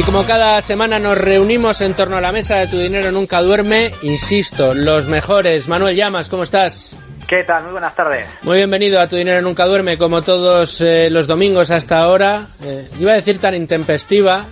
Y como cada semana nos reunimos en torno a la mesa de Tu Dinero Nunca Duerme, insisto, los mejores. Manuel Llamas, ¿cómo estás? ¿Qué tal? Muy buenas tardes. Muy bienvenido a Tu Dinero Nunca Duerme, como todos los domingos hasta ahora. Iba a decir tan intempestiva,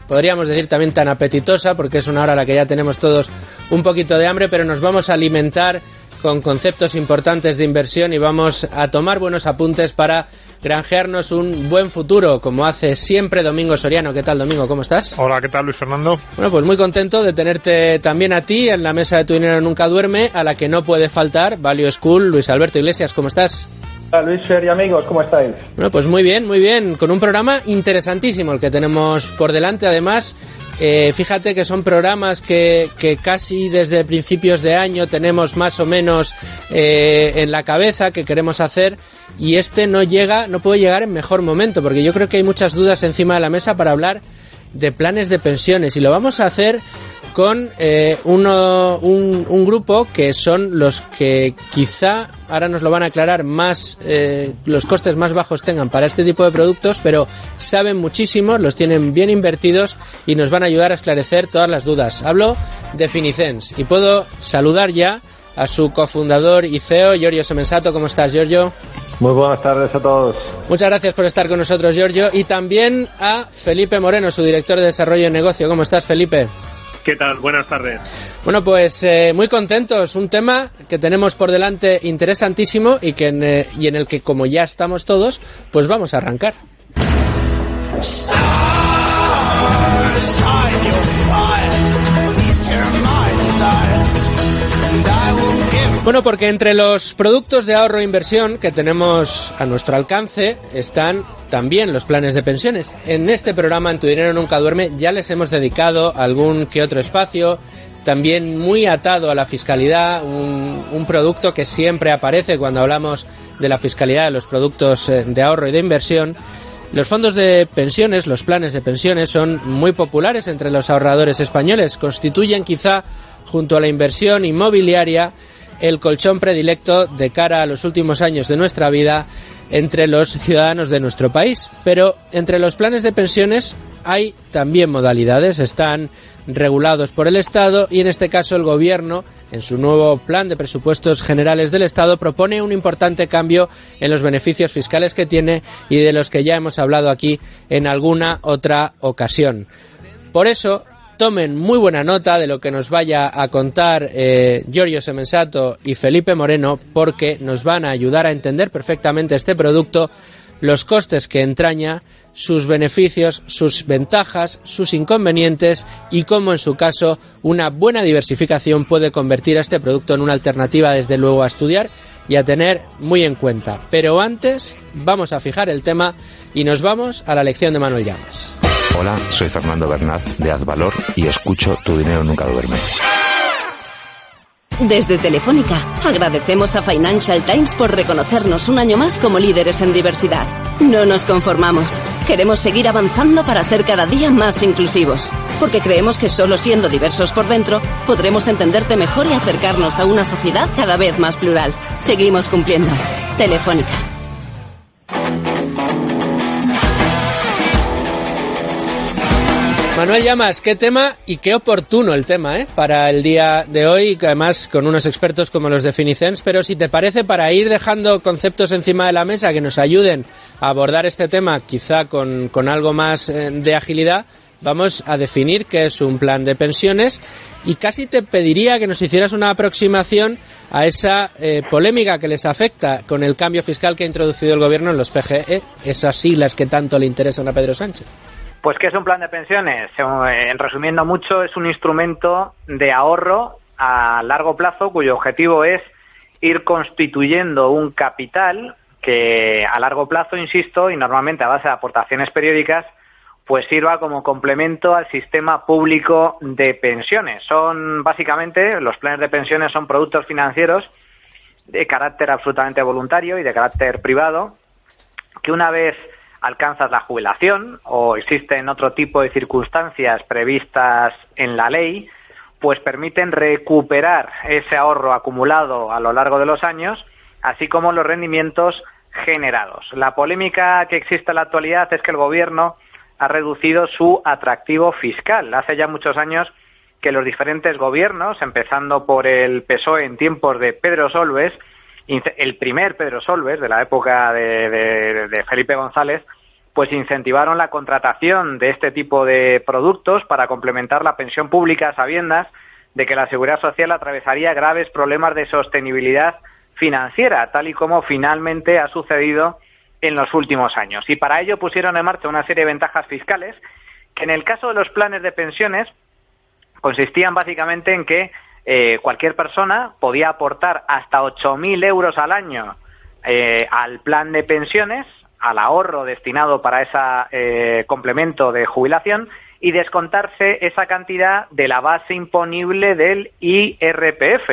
podríamos decir también tan apetitosa, porque es una hora a la que ya tenemos todos un poquito de hambre, pero nos vamos a alimentar con conceptos importantes de inversión y vamos a tomar buenos apuntes para granjearnos un buen futuro, como hace siempre Domingo Soriano. ¿Qué tal, Domingo? ¿Cómo estás? Hola, ¿qué tal, Luis Fernando? Bueno, pues muy contento de tenerte también a ti en la mesa de Tu Dinero Nunca Duerme, a la que no puede faltar Value School. Luis Alberto Iglesias, ¿cómo estás? Hola, Luis y amigos, ¿cómo estáis? Bueno, pues muy bien, con un programa interesantísimo el que tenemos por delante. Además, fíjate que son programas que casi desde principios de año tenemos más o menos en la cabeza que queremos hacer, y este no puede llegar en mejor momento, porque yo creo que hay muchas dudas encima de la mesa para hablar de planes de pensiones, y lo vamos a hacer con un grupo que son los que quizá ahora nos lo van a aclarar más, los costes más bajos tengan para este tipo de productos, pero saben muchísimo, los tienen bien invertidos y nos van a ayudar a esclarecer todas las dudas. Hablo de Finicens y puedo saludar ya a su cofundador y CEO, Giorgio Semensato. ¿Cómo estás, Giorgio? Muy buenas tardes a todos. Muchas gracias por estar con nosotros, Giorgio, y también a Felipe Moreno, su director de Desarrollo de Negocio. ¿Cómo estás, Felipe? ¿Qué tal? Buenas tardes. Bueno, pues muy contentos. Un tema que tenemos por delante interesantísimo y en el que, como ya estamos todos, pues vamos a arrancar. Bueno, porque entre los productos de ahorro e inversión que tenemos a nuestro alcance están también los planes de pensiones. En este programa, en Tu Dinero Nunca Duerme, ya les hemos dedicado algún que otro espacio, también muy atado a la fiscalidad, un producto que siempre aparece cuando hablamos de la fiscalidad de los productos de ahorro y de inversión. Los fondos de pensiones, los planes de pensiones, son muy populares entre los ahorradores españoles. Constituyen quizá, junto a la inversión inmobiliaria, el colchón predilecto de cara a los últimos años de nuestra vida entre los ciudadanos de nuestro país. Pero entre los planes de pensiones hay también modalidades, están regulados por el Estado, y en este caso el Gobierno, en su nuevo plan de presupuestos generales del Estado, propone un importante cambio en los beneficios fiscales que tiene y de los que ya hemos hablado aquí en alguna otra ocasión. Por eso, tomen muy buena nota de lo que nos vaya a contar Giorgio Semensato y Felipe Moreno, porque nos van a ayudar a entender perfectamente este producto, los costes que entraña, sus beneficios, sus ventajas, sus inconvenientes y cómo, en su caso, una buena diversificación puede convertir a este producto en una alternativa, desde luego, a estudiar y a tener muy en cuenta. Pero antes vamos a fijar el tema y nos vamos a la lección de Manuel Llamas. Hola, soy Fernando Bernat de Advalor y escucho Tu Dinero Nunca Duerme. Desde Telefónica, agradecemos a Financial Times por reconocernos un año más como líderes en diversidad. No nos conformamos. Queremos seguir avanzando para ser cada día más inclusivos. Porque creemos que solo siendo diversos por dentro, podremos entenderte mejor y acercarnos a una sociedad cada vez más plural. Seguimos cumpliendo. Telefónica. Manuel Llamas, qué tema y qué oportuno el tema, para el día de hoy, además con unos expertos como los de Finicens. Pero si te parece, para ir dejando conceptos encima de la mesa que nos ayuden a abordar este tema quizá con algo más de agilidad, vamos a definir qué es un plan de pensiones, y casi te pediría que nos hicieras una aproximación a esa polémica que les afecta con el cambio fiscal que ha introducido el Gobierno en los PGE, esas siglas que tanto le interesan a Pedro Sánchez. Pues, ¿qué es un plan de pensiones? Resumiendo mucho, es un instrumento de ahorro a largo plazo cuyo objetivo es ir constituyendo un capital que a largo plazo, insisto, y normalmente a base de aportaciones periódicas, pues sirva como complemento al sistema público de pensiones. Son, básicamente, los planes de pensiones son productos financieros de carácter absolutamente voluntario y de carácter privado, que una vez alcanzas la jubilación o existen otro tipo de circunstancias previstas en la ley, pues permiten recuperar ese ahorro acumulado a lo largo de los años, así como los rendimientos generados. La polémica que existe en la actualidad es que el Gobierno ha reducido su atractivo fiscal. Hace ya muchos años que los diferentes gobiernos, empezando por el PSOE en tiempos de Pedro Solbes, el primer Pedro Solbes de la época de Felipe González, pues incentivaron la contratación de este tipo de productos para complementar la pensión pública a sabiendas de que la Seguridad Social atravesaría graves problemas de sostenibilidad financiera, tal y como finalmente ha sucedido en los últimos años. Y para ello pusieron en marcha una serie de ventajas fiscales que en el caso de los planes de pensiones consistían básicamente en que cualquier persona podía aportar hasta 8.000 euros al año al plan de pensiones, al ahorro destinado para ese complemento de jubilación, y descontarse esa cantidad de la base imponible del IRPF,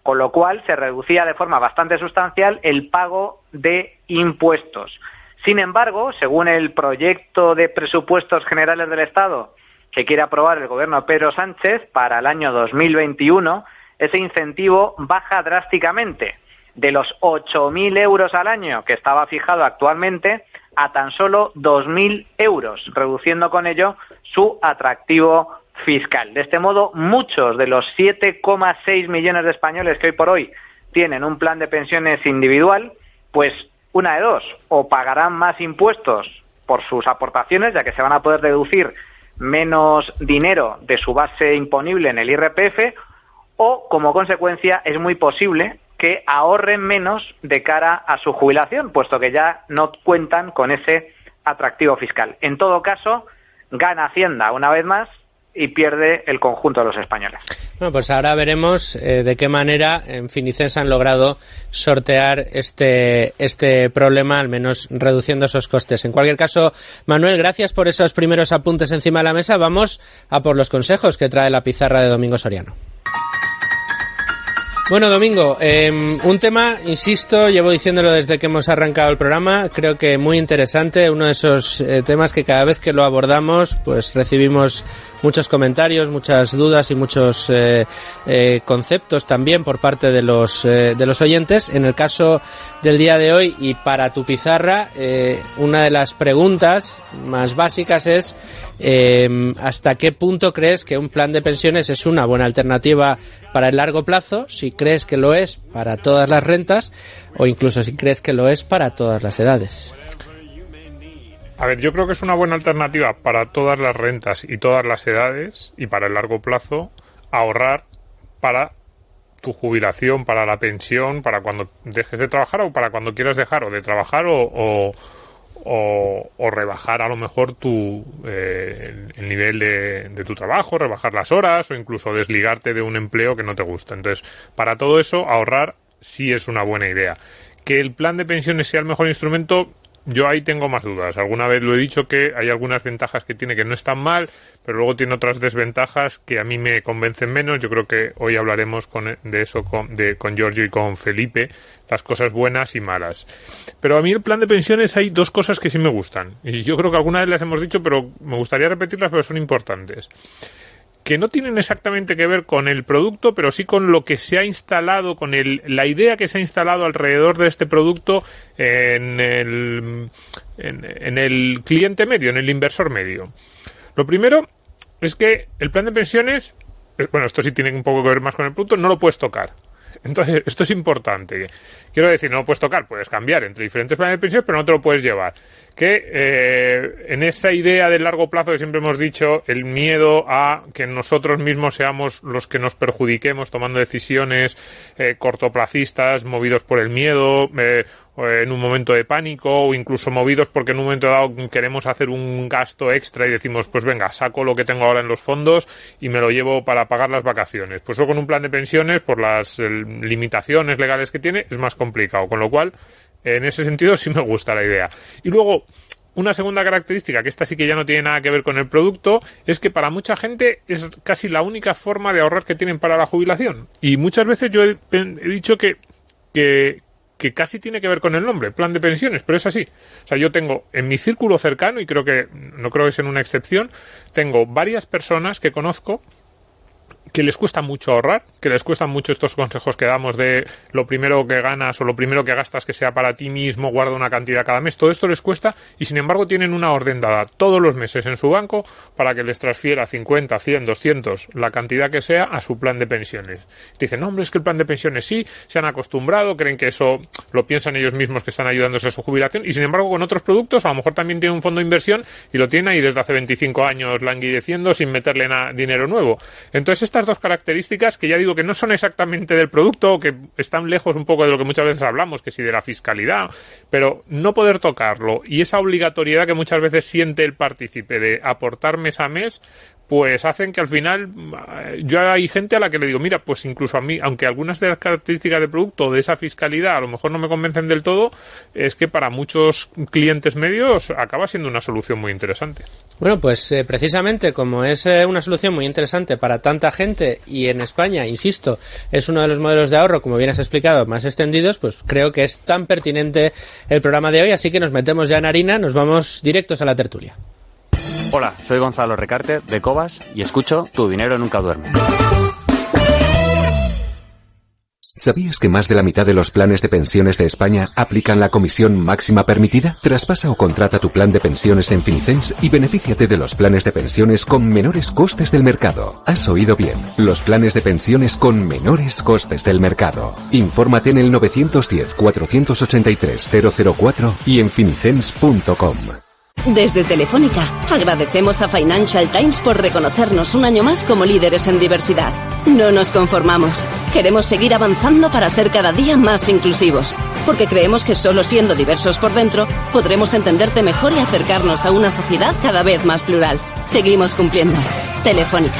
con lo cual se reducía de forma bastante sustancial el pago de impuestos. Sin embargo, según el proyecto de presupuestos generales del Estado que quiere aprobar el gobierno de Pedro Sánchez para el año 2021, ese incentivo baja drásticamente de los 8.000 euros al año que estaba fijado actualmente a tan solo 2.000 euros, reduciendo con ello su atractivo fiscal. De este modo, muchos de los 7,6 millones de españoles que hoy por hoy tienen un plan de pensiones individual, pues una de dos, o pagarán más impuestos por sus aportaciones, ya que se van a poder deducir menos dinero de su base imponible en el IRPF, o como consecuencia es muy posible que ahorren menos de cara a su jubilación, puesto que ya no cuentan con ese atractivo fiscal. En todo caso, gana Hacienda una vez más y pierde el conjunto de los españoles. Bueno, pues ahora veremos de qué manera en Finicens han logrado sortear este problema, al menos reduciendo esos costes. En cualquier caso, Manuel, gracias por esos primeros apuntes encima de la mesa. Vamos a por los consejos que trae la pizarra de Domingo Soriano. Bueno, Domingo, un tema, insisto, llevo diciéndolo desde que hemos arrancado el programa, creo que muy interesante, uno de esos temas que cada vez que lo abordamos, pues recibimos muchos comentarios, muchas dudas y muchos conceptos también por parte de los oyentes. En el caso del día de hoy y para tu pizarra, una de las preguntas más básicas es ¿hasta qué punto crees que un plan de pensiones es una buena alternativa para el largo plazo? Si crees que lo es para todas las rentas o incluso si crees que lo es para todas las edades. A ver, yo creo que es una buena alternativa para todas las rentas y todas las edades, y para el largo plazo ahorrar para tu jubilación, para la pensión, para cuando dejes de trabajar o para cuando quieras dejar o de trabajar o rebajar a lo mejor el nivel de tu trabajo, rebajar las horas o incluso desligarte de un empleo que no te gusta. Entonces, para todo eso, ahorrar sí es una buena idea. Que el plan de pensiones sea el mejor instrumento, yo ahí tengo más dudas. Alguna vez lo he dicho que hay algunas ventajas que tiene que no están mal, pero luego tiene otras desventajas que a mí me convencen menos. Yo creo que hoy hablaremos de eso con Giorgio y con Felipe, las cosas buenas y malas. Pero a mí el plan de pensiones hay dos cosas que sí me gustan. Y yo creo que alguna vez las hemos dicho, pero me gustaría repetirlas porque son importantes. Que no tienen exactamente que ver con el producto, pero sí con lo que se ha instalado, con la idea que se ha instalado alrededor de este producto en el cliente medio, en el inversor medio. Lo primero es que el plan de pensiones, bueno, esto sí tiene un poco que ver más con el producto, no lo puedes tocar. Entonces, esto es importante. Quiero decir, no lo puedes tocar, puedes cambiar entre diferentes planes de pensiones, pero no te lo puedes llevar. Que en esa idea del largo plazo que siempre hemos dicho, el miedo a que nosotros mismos seamos los que nos perjudiquemos tomando decisiones cortoplacistas, movidos por el miedo, en un momento de pánico, o incluso movidos porque en un momento dado queremos hacer un gasto extra y decimos, pues venga, saco lo que tengo ahora en los fondos y me lo llevo para pagar las vacaciones. Pues eso con un plan de pensiones, por las limitaciones legales que tiene, es más complicado, con lo cual en ese sentido sí me gusta la idea. Y luego, una segunda característica, que esta sí que ya no tiene nada que ver con el producto, es que para mucha gente es casi la única forma de ahorrar que tienen para la jubilación. Y muchas veces yo he dicho que casi tiene que ver con el nombre, plan de pensiones, pero es así. O sea, yo tengo en mi círculo cercano, y no creo que sea una excepción, tengo varias personas que conozco que les cuesta mucho ahorrar, que les cuestan mucho estos consejos que damos de lo primero que ganas o lo primero que gastas que sea para ti mismo, guarda una cantidad cada mes, todo esto les cuesta y sin embargo tienen una orden dada todos los meses en su banco para que les transfiera 50, 100, 200, la cantidad que sea a su plan de pensiones. Te dicen, no hombre, es que el plan de pensiones sí, se han acostumbrado, creen que eso lo piensan ellos mismos que están ayudándose a su jubilación y sin embargo con otros productos a lo mejor también tienen un fondo de inversión y lo tienen ahí desde hace 25 años languideciendo sin meterle dinero nuevo. Entonces estas dos características que ya digo que no son exactamente del producto, que están lejos un poco de lo que muchas veces hablamos, que sí de la fiscalidad, pero no poder tocarlo y esa obligatoriedad que muchas veces siente el partícipe de aportar mes a mes, pues hacen que al final yo hay gente a la que le digo, mira, pues incluso a mí, aunque algunas de las características del producto o de esa fiscalidad a lo mejor no me convencen del todo, es que para muchos clientes medios acaba siendo una solución muy interesante. Bueno, pues precisamente como es una solución muy interesante para tanta gente y en España, insisto, es uno de los modelos de ahorro, como bien has explicado, más extendidos, pues creo que es tan pertinente el programa de hoy, así que nos metemos ya en harina, nos vamos directos a la tertulia. Hola, soy Gonzalo Recarte, de Cobas, y escucho Tu Dinero Nunca Duerme. ¿Sabías que más de la mitad de los planes de pensiones de España aplican la comisión máxima permitida? Traspasa o contrata tu plan de pensiones en Finicens y benefíciate de los planes de pensiones con menores costes del mercado. Has oído bien, los planes de pensiones con menores costes del mercado. Infórmate en el 910-483-004 y en finicens.com. Desde Telefónica, agradecemos a Financial Times por reconocernos un año más como líderes en diversidad. No nos conformamos. Queremos seguir avanzando para ser cada día más inclusivos. Porque creemos que solo siendo diversos por dentro, podremos entenderte mejor y acercarnos a una sociedad cada vez más plural. Seguimos cumpliendo. Telefónica.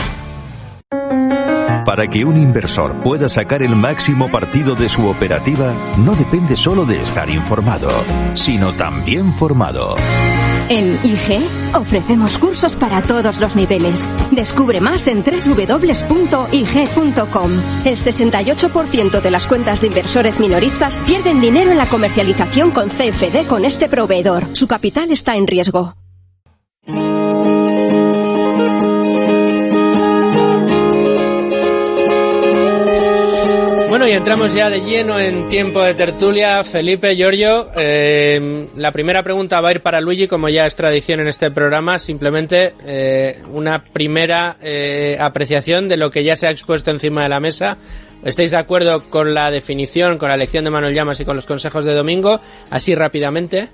Para que un inversor pueda sacar el máximo partido de su operativa, no depende solo de estar informado, sino también formado. En IG ofrecemos cursos para todos los niveles. Descubre más en www.ig.com. El 68% de las cuentas de inversores minoristas pierden dinero en la comercialización con CFD con este proveedor. Su capital está en riesgo. Bueno, y entramos ya de lleno en tiempo de tertulia. Felipe, Giorgio, la primera pregunta va a ir para Luigi, como ya es tradición en este programa. Simplemente una primera apreciación de lo que ya se ha expuesto encima de la mesa. ¿Estáis de acuerdo con la definición, con la elección de Manuel Llamas y con los consejos de Domingo? Así rápidamente.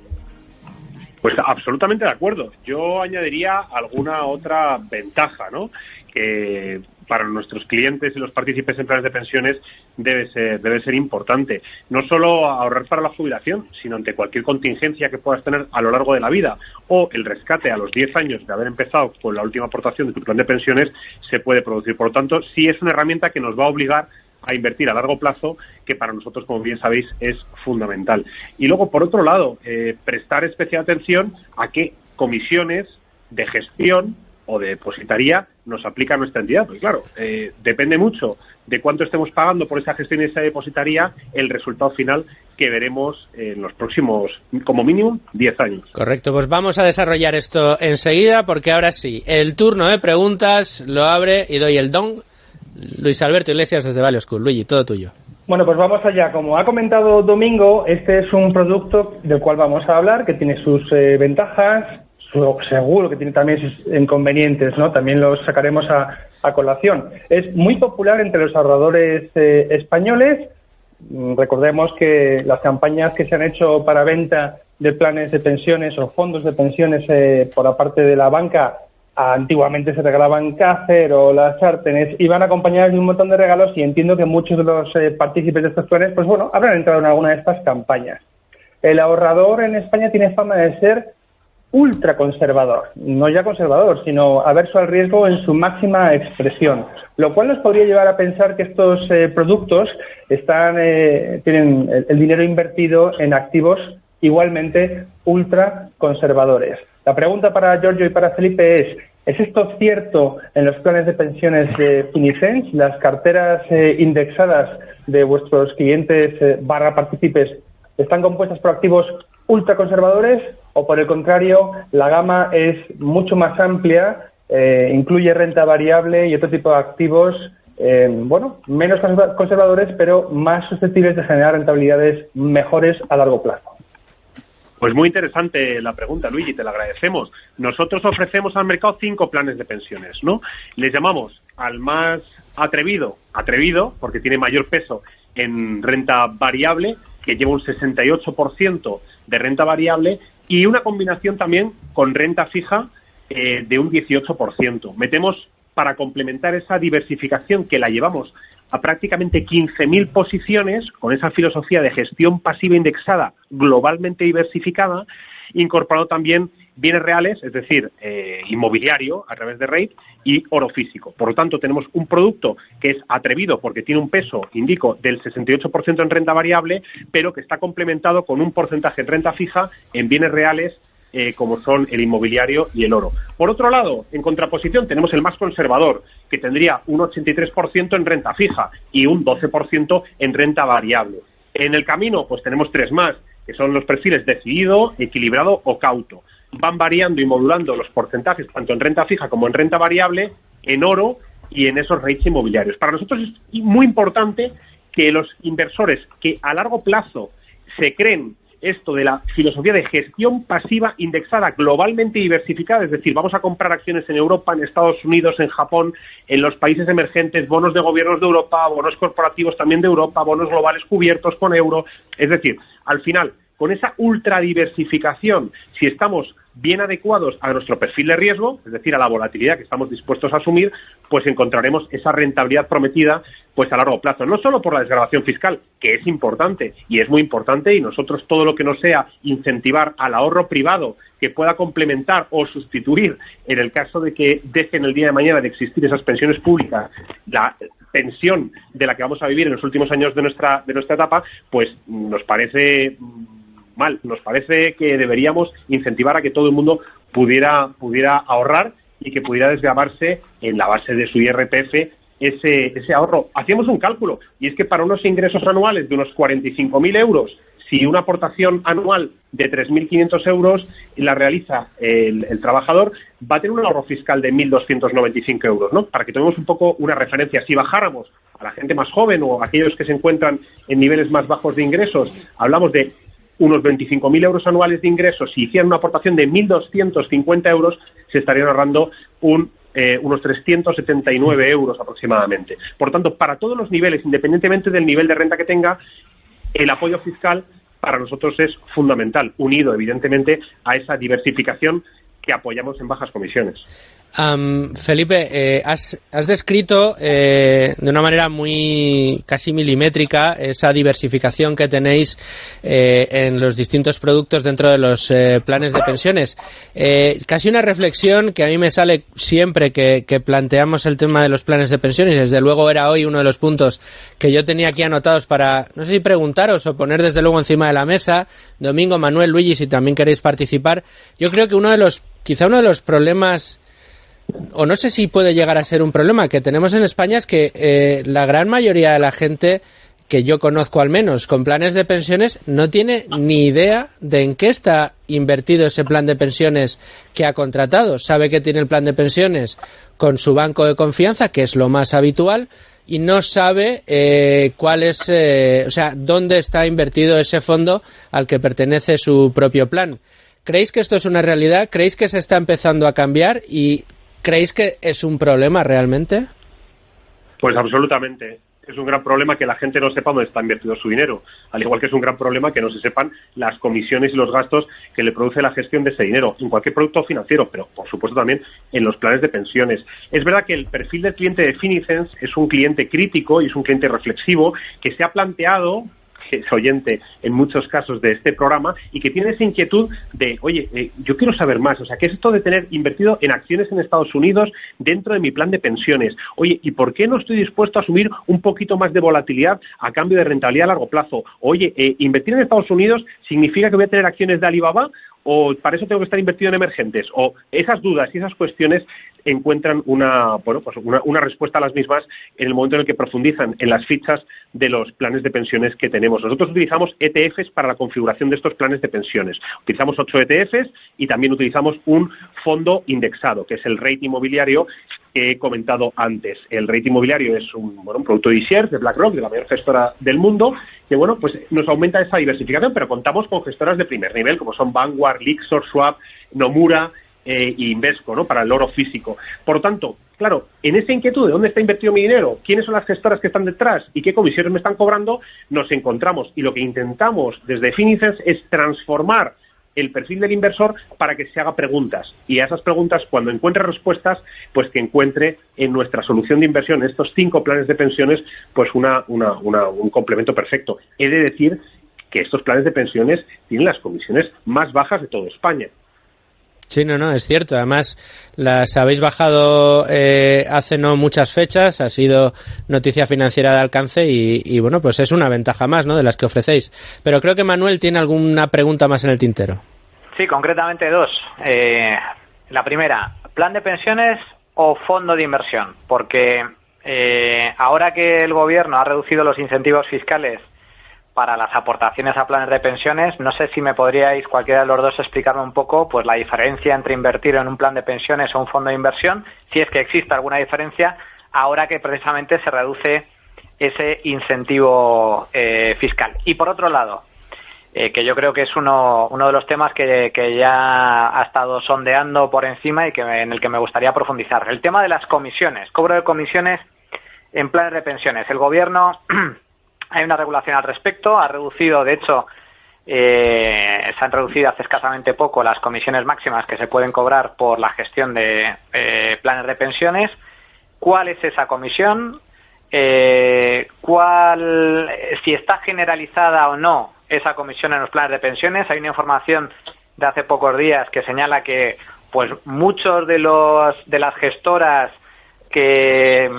Pues absolutamente de acuerdo. Yo añadiría alguna otra ventaja, ¿no? Que para nuestros clientes y los partícipes en planes de pensiones debe ser importante. No solo ahorrar para la jubilación, sino ante cualquier contingencia que puedas tener a lo largo de la vida o el rescate a los 10 años de haber empezado con la última aportación de tu plan de pensiones se puede producir. Por lo tanto, sí es una herramienta que nos va a obligar a invertir a largo plazo, que para nosotros, como bien sabéis, es fundamental. Y luego, por otro lado, prestar especial atención a qué comisiones de gestión o de depositaría nos aplica nuestra entidad. Pues claro, depende mucho de cuánto estemos pagando por esa gestión y esa depositaría, el resultado final que veremos en los próximos, como mínimo, 10 años. Correcto, pues vamos a desarrollar esto enseguida, porque ahora sí, el turno de preguntas lo abre y doy el don. Luis Alberto Iglesias desde Value School. Luigi, todo tuyo. Bueno, pues vamos allá. Como ha comentado Domingo, este es un producto del cual vamos a hablar, que tiene sus ventajas, seguro que tiene también sus inconvenientes, ¿no? También los sacaremos a colación. Es muy popular entre los ahorradores españoles. Recordemos que las campañas que se han hecho para venta de planes de pensiones o fondos de pensiones por la parte de la banca, antiguamente se regalaban Cácer o las Sártenes, iban acompañadas de un montón de regalos, y entiendo que muchos de los partícipes de estos planes, pues bueno, habrán entrado en alguna de estas campañas. El ahorrador en España tiene fama de ser ultra conservador, no ya conservador, sino averso al riesgo en su máxima expresión, lo cual nos podría llevar a pensar que estos productos tienen el dinero invertido en activos igualmente ultra conservadores. La pregunta para Giorgio y para Felipe ¿es esto cierto en los planes de pensiones de Finicens? ¿Las carteras indexadas de vuestros clientes partícipes están compuestas por activos ultraconservadores, o por el contrario, la gama es mucho más amplia, incluye renta variable y otro tipo de activos menos conservadores, pero más susceptibles de generar rentabilidades mejores a largo plazo. Pues muy interesante la pregunta, Luigi, te la agradecemos. Nosotros ofrecemos al mercado 5 planes de pensiones, ¿no? Les llamamos al más atrevido, porque tiene mayor peso en renta variable, que lleva un 68% de renta variable, y una combinación también con renta fija de un 18%. Metemos, para complementar esa diversificación que la llevamos a prácticamente 15.000 posiciones, con esa filosofía de gestión pasiva indexada globalmente diversificada, incorporando también bienes reales, es decir, inmobiliario a través de REIT y oro físico. Por lo tanto, tenemos un producto que es atrevido porque tiene un peso, indico, del 68% en renta variable, pero que está complementado con un porcentaje en renta fija en bienes reales, como son el inmobiliario y el oro. Por otro lado, en contraposición, tenemos el más conservador, que tendría un 83% en renta fija y un 12% en renta variable. En el camino, pues tenemos 3 más, que son los perfiles decidido, equilibrado o cauto. Van variando y modulando los porcentajes, tanto en renta fija como en renta variable, en oro y en esos rates inmobiliarios. Para nosotros es muy importante que los inversores que a largo plazo se creen esto de la filosofía de gestión pasiva indexada globalmente diversificada, es decir, vamos a comprar acciones en Europa, en Estados Unidos, en Japón, en los países emergentes, bonos de gobiernos de Europa, bonos corporativos también de Europa, bonos globales cubiertos con euro, es decir, al final, con esa ultradiversificación, si estamos bien adecuados a nuestro perfil de riesgo, es decir, a la volatilidad que estamos dispuestos a asumir, pues encontraremos esa rentabilidad prometida pues a largo plazo. No solo por la desgravación fiscal, que es importante y es muy importante, y nosotros todo lo que no sea incentivar al ahorro privado que pueda complementar o sustituir, en el caso de que dejen el día de mañana de existir esas pensiones públicas, la pensión de la que vamos a vivir en los últimos años de nuestra etapa, pues nos parece mal. Nos parece que deberíamos incentivar a que todo el mundo pudiera ahorrar y que pudiera desgravarse en la base de su IRPF ese ahorro. Hacíamos un cálculo, y es que para unos ingresos anuales de unos 45.000 euros, si una aportación anual de 3.500 euros la realiza el trabajador, va a tener un ahorro fiscal de 1.295 euros, ¿no? Para que tomemos un poco una referencia. Si bajáramos a la gente más joven o a aquellos que se encuentran en niveles más bajos de ingresos, hablamos de unos 25.000 euros anuales de ingresos. Si hicieran una aportación de 1.250 euros, se estarían ahorrando unos 379 euros aproximadamente. Por tanto, para todos los niveles, independientemente del nivel de renta que tenga, el apoyo fiscal para nosotros es fundamental, unido evidentemente a esa diversificación que apoyamos en bajas comisiones. Felipe, has descrito de una manera muy casi milimétrica esa diversificación que tenéis en los distintos productos dentro de los planes de pensiones. Casi una reflexión que a mí me sale siempre que planteamos el tema de los planes de pensiones. Desde luego era hoy uno de los puntos que yo tenía aquí anotados para, no sé si preguntaros o poner desde luego encima de la mesa. Domingo, Manuel, Luigi, si también queréis participar. Yo creo que quizá uno de los problemas, o no sé si puede llegar a ser un problema que tenemos en España, es que la gran mayoría de la gente que yo conozco, al menos con planes de pensiones, no tiene ni idea de en qué está invertido ese plan de pensiones que ha contratado. Sabe que tiene el plan de pensiones con su banco de confianza, que es lo más habitual, y no sabe cuál es, dónde está invertido ese fondo al que pertenece su propio plan. ¿Creéis que esto es una realidad? ¿Creéis que se está empezando a cambiar? ¿Y creéis que es un problema realmente? Pues absolutamente. Es un gran problema que la gente no sepa dónde está invertido su dinero. Al igual que es un gran problema que no se sepan las comisiones y los gastos que le produce la gestión de ese dinero en cualquier producto financiero, pero por supuesto también en los planes de pensiones. Es verdad que el perfil del cliente de Finicens es un cliente crítico y es un cliente reflexivo que se ha planteado, que es oyente en muchos casos de este programa, y que tiene esa inquietud de, oye, yo quiero saber más, o sea, ¿qué es esto de tener invertido en acciones en Estados Unidos dentro de mi plan de pensiones? Oye, ¿y por qué no estoy dispuesto a asumir un poquito más de volatilidad a cambio de rentabilidad a largo plazo? Oye, ¿invertir en Estados Unidos significa que voy a tener acciones de Alibaba? ¿O para eso tengo que estar invertido en emergentes? O esas dudas y esas cuestiones encuentran una respuesta a las mismas en el momento en el que profundizan en las fichas de los planes de pensiones que tenemos. Nosotros utilizamos ETFs para la configuración de estos planes de pensiones. Utilizamos 8 ETFs y también utilizamos un fondo indexado, que es el rate inmobiliario, que he comentado antes. El REIT inmobiliario es un producto de iShares, de BlackRock, de la mayor gestora del mundo, que pues nos aumenta esa diversificación, pero contamos con gestoras de primer nivel, como son Vanguard, Lyxor, Schwab, Nomura y Invesco, ¿no?, para el oro físico. Por lo tanto, claro, en esa inquietud de dónde está invertido mi dinero, quiénes son las gestoras que están detrás y qué comisiones me están cobrando, nos encontramos. Y lo que intentamos desde Finicens es transformar el perfil del inversor para que se haga preguntas, y a esas preguntas, cuando encuentre respuestas, pues que encuentre en nuestra solución de inversión, estos 5 planes de pensiones, pues un complemento perfecto. He de decir que estos planes de pensiones tienen las comisiones más bajas de toda España. Sí, no, es cierto. Además, las habéis bajado hace no muchas fechas, ha sido noticia financiera de alcance y bueno, pues es una ventaja más, ¿no?, de las que ofrecéis. Pero creo que Manuel tiene alguna pregunta más en el tintero. Sí, concretamente 2. La primera, ¿plan de pensiones o fondo de inversión? Porque ahora que el gobierno ha reducido los incentivos fiscales para las aportaciones a planes de pensiones, no sé si me podríais, cualquiera de los dos, explicarme un poco pues la diferencia entre invertir en un plan de pensiones o un fondo de inversión, si es que existe alguna diferencia, ahora que precisamente se reduce ese incentivo fiscal. Y por otro lado, que yo creo que es uno de los temas que ya ha estado sondeando por encima y en el que me gustaría profundizar, el tema de las comisiones, cobro de comisiones en planes de pensiones. El gobierno... Hay una regulación al respecto, ha reducido, de hecho, se han reducido hace escasamente poco las comisiones máximas que se pueden cobrar por la gestión de planes de pensiones. ¿Cuál es esa comisión? Si está generalizada o no esa comisión en los planes de pensiones. Hay una información de hace pocos días que señala que pues muchos de las gestoras que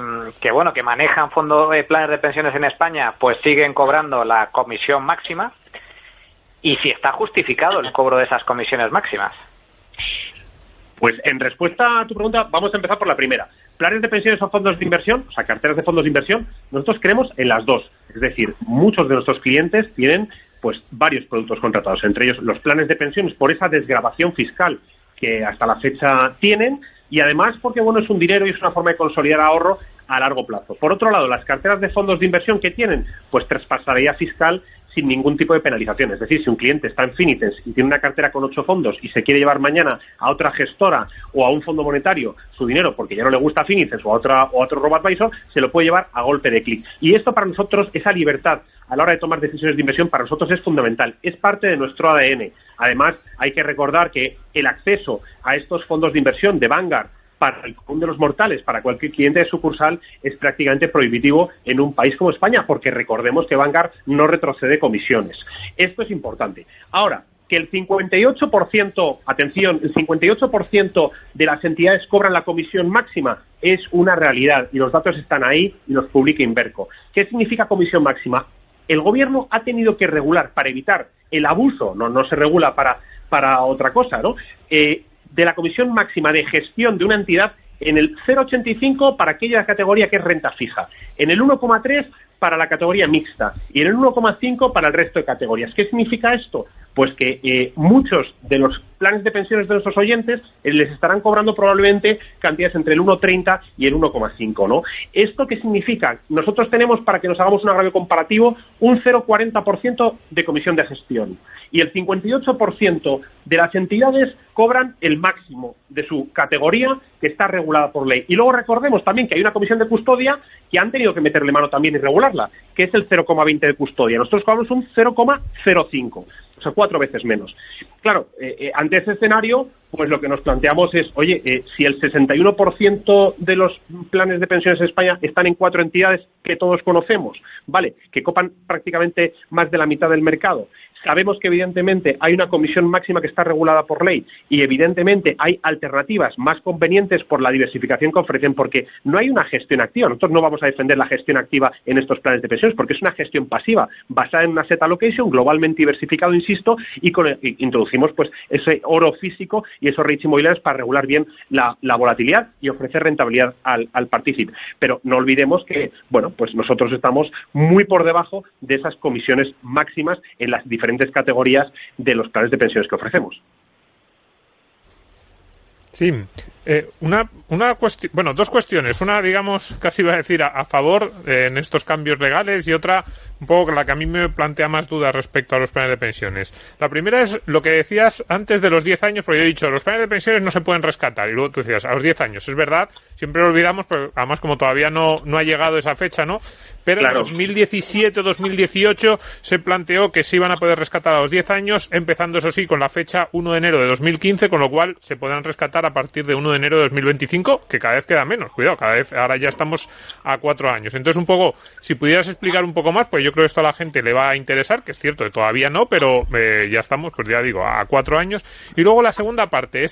manejan planes de pensiones en España, pues siguen cobrando la comisión máxima, y si está justificado el cobro de esas comisiones máximas. Pues en respuesta a tu pregunta, vamos a empezar por la primera. ¿Planes de pensiones o fondos de inversión? O sea, carteras de fondos de inversión. Nosotros creemos en las dos. Es decir, muchos de nuestros clientes tienen pues varios productos contratados, entre ellos los planes de pensiones, por esa desgravación fiscal que hasta la fecha tienen, y además porque es un dinero y es una forma de consolidar ahorro a largo plazo. Por otro lado, las carteras de fondos de inversión que tienen, pues traspasaría fiscal sin ningún tipo de penalización. Es decir, si un cliente está en Finicens y tiene una cartera con 8 fondos y se quiere llevar mañana a otra gestora o a un fondo monetario su dinero porque ya no le gusta Finicens o a otro robo-advisor, se lo puede llevar a golpe de clic. Y esto para nosotros, esa libertad a la hora de tomar decisiones de inversión, para nosotros es fundamental. Es parte de nuestro ADN. Además, hay que recordar que el acceso a estos fondos de inversión de Vanguard para el común de los mortales, para cualquier cliente de sucursal, es prácticamente prohibitivo en un país como España, porque recordemos que Vanguard no retrocede comisiones. Esto es importante. Ahora, que el 58%, atención, el 58% de las entidades cobran la comisión máxima es una realidad, y los datos están ahí y los publica Inverco. ¿Qué significa comisión máxima? El gobierno ha tenido que regular para evitar el abuso, no se regula para otra cosa, ¿no?, de la comisión máxima de gestión de una entidad en el 0,85 para aquella categoría que es renta fija, en el 1,3 para la categoría mixta y en el 1,5 para el resto de categorías. ¿Qué significa esto? Pues que muchos de los planes de pensiones de nuestros oyentes les estarán cobrando probablemente cantidades entre el 1,30 y el 1,5, ¿no? ¿Esto qué significa? Nosotros tenemos, para que nos hagamos un agravio comparativo, un 0,40% de comisión de gestión, y el 58% de las entidades cobran el máximo de su categoría, que está regulada por ley. Y luego recordemos también que hay una comisión de custodia que han tenido que meterle mano también y regularla, que es el 0,20 de custodia. Nosotros cobramos un 0,05, o sea, 4 veces menos. Claro, ante ese escenario, pues lo que nos planteamos es, oye, si el 61% de los planes de pensiones en España están en 4 entidades que todos conocemos, ¿vale?, que copan prácticamente más de la mitad del mercado. Sabemos que evidentemente hay una comisión máxima que está regulada por ley, y evidentemente hay alternativas más convenientes por la diversificación que ofrecen, porque no hay una gestión activa. Nosotros no vamos a defender la gestión activa en estos planes de pensiones, porque es una gestión pasiva basada en una asset allocation globalmente diversificado, insisto, y introducimos pues ese oro físico y esos REITs inmobiliarios para regular bien la volatilidad y ofrecer rentabilidad al partícipe. Pero no olvidemos que, pues nosotros estamos muy por debajo de esas comisiones máximas en las diferentes categorías de los planes de pensiones que ofrecemos. Sí, una cuestión, bueno, dos cuestiones. Una, digamos, casi iba a decir a favor en estos cambios legales, y otra un poco la que a mí me plantea más dudas respecto a los planes de pensiones. La primera es lo que decías antes de los 10 años, porque yo he dicho, los planes de pensiones no se pueden rescatar, y luego tú decías, a los 10 años. Es verdad, siempre lo olvidamos, pero además como todavía no ha llegado esa fecha, ¿no? Pero claro, en 2017 o 2018 se planteó que se iban a poder rescatar a los 10 años, empezando eso sí con la fecha 1 de enero de 2015, con lo cual se podrán rescatar a partir de 1 de enero de 2025, que cada vez queda menos, cuidado, cada vez, ahora ya estamos a 4 años. Entonces un poco, si pudieras explicar un poco más, pues yo creo que esto a la gente le va a interesar, que es cierto que todavía no, pero ya estamos, pues ya digo, a 4 años. Y luego la segunda parte,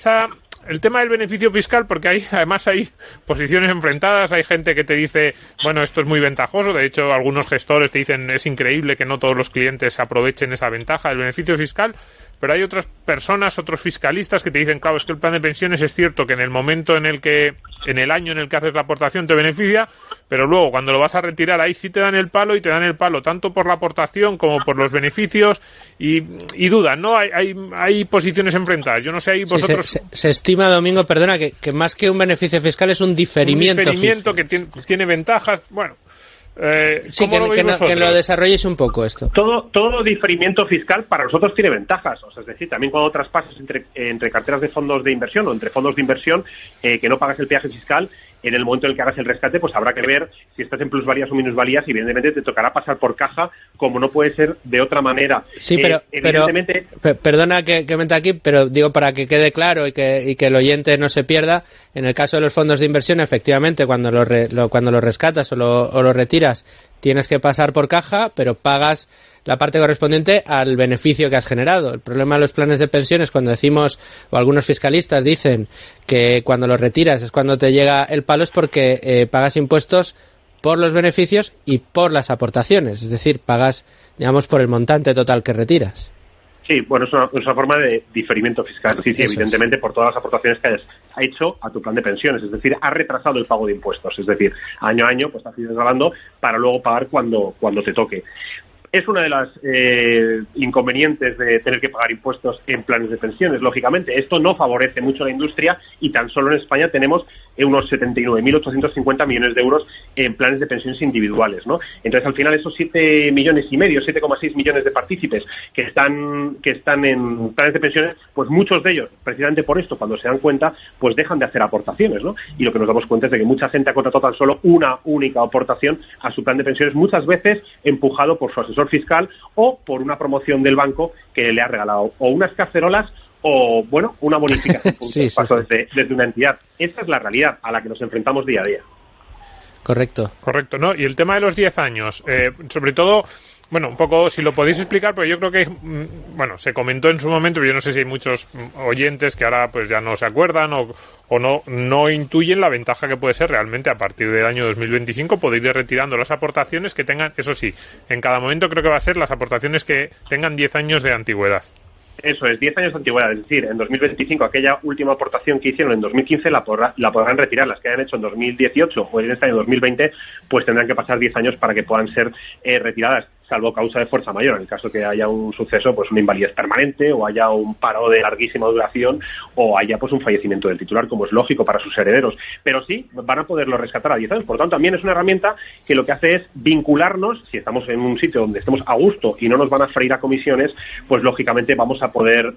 el tema del beneficio fiscal, porque además hay posiciones enfrentadas, hay gente que te dice, bueno, esto es muy ventajoso, de hecho algunos gestores te dicen, es increíble que no todos los clientes aprovechen esa ventaja del beneficio fiscal, pero hay otras personas, otros fiscalistas que te dicen, claro, es que el plan de pensiones es cierto que en el momento en el año en el que haces la aportación te beneficia, pero luego cuando lo vas a retirar ahí sí te dan el palo, y te dan el palo tanto por la aportación como por los beneficios, y dudan, ¿no? Hay posiciones enfrentadas. Yo no sé ahí vosotros... Sí, se estima, Domingo, perdona, que más que un beneficio fiscal es un diferimiento. Un diferimiento que tiene ventajas, bueno... sí, que lo desarrolles un poco esto. Todo diferimiento fiscal para nosotros tiene ventajas. O sea, es decir, también cuando traspasas entre carteras de fondos de inversión o entre fondos de inversión, que no pagas el peaje fiscal, en el momento en el que hagas el rescate, pues habrá que ver si estás en plusvalías o minusvalías, y evidentemente te tocará pasar por caja, como no puede ser de otra manera. Sí, pero perdona que meta aquí, pero digo para que quede claro y que el oyente no se pierda, en el caso de los fondos de inversión, efectivamente, cuando lo rescatas o lo retiras, tienes que pasar por caja, pero pagas la parte correspondiente al beneficio que has generado. El problema de los planes de pensiones, cuando decimos, o algunos fiscalistas dicen que cuando los retiras es cuando te llega el palo, es porque pagas impuestos por los beneficios y por las aportaciones, es decir, pagas, digamos, por el montante total que retiras. Sí, bueno, es una forma de diferimiento fiscal. Sí, evidentemente, por todas las aportaciones que hayas hecho a tu plan de pensiones. Es decir, has retrasado el pago de impuestos. Es decir, año a año, pues has ido grabando para luego pagar cuando te toque. Es una de las inconvenientes de tener que pagar impuestos en planes de pensiones, lógicamente. Esto no favorece mucho a la industria, y tan solo en España tenemos unos 79.850 millones de euros en planes de pensiones individuales, ¿no? Entonces, al final, esos 7,5 millones, 7,6 millones de partícipes que están en planes de pensiones, pues muchos de ellos, precisamente por esto, cuando se dan cuenta, pues dejan de hacer aportaciones, ¿no? Y lo que nos damos cuenta es de que mucha gente ha contratado tan solo una única aportación a su plan de pensiones, muchas veces empujado por su asesor fiscal o por una promoción del banco que le ha regalado o unas cacerolas o, bueno, una bonificación desde una entidad. Esta es la realidad a la que nos enfrentamos día a día. Correcto, ¿no? Y el tema de los 10 años, sobre todo, bueno, un poco, si lo podéis explicar, porque yo creo que, bueno, se comentó en su momento, pero yo no sé si hay muchos oyentes que ahora pues ya no se acuerdan o no intuyen la ventaja que puede ser realmente a partir del año 2025 poder ir retirando las aportaciones que tengan, eso sí, en cada momento creo que va a ser las aportaciones que tengan 10 años de antigüedad. Eso es, 10 años de antigüedad, es decir, en 2025 aquella última aportación que hicieron en 2015 la podrán retirar. Las que hayan hecho en 2018 o en este año 2020, pues tendrán que pasar 10 años para que puedan ser retiradas, salvo causa de fuerza mayor, en el caso que haya un suceso, pues una invalidez permanente, o haya un paro de larguísima duración, o haya pues un fallecimiento del titular, como es lógico para sus herederos. Pero sí, van a poderlo rescatar a 10 años. Por lo tanto, también es una herramienta que lo que hace es vincularnos. Si estamos en un sitio donde estemos a gusto y no nos van a freír a comisiones, pues lógicamente vamos a poder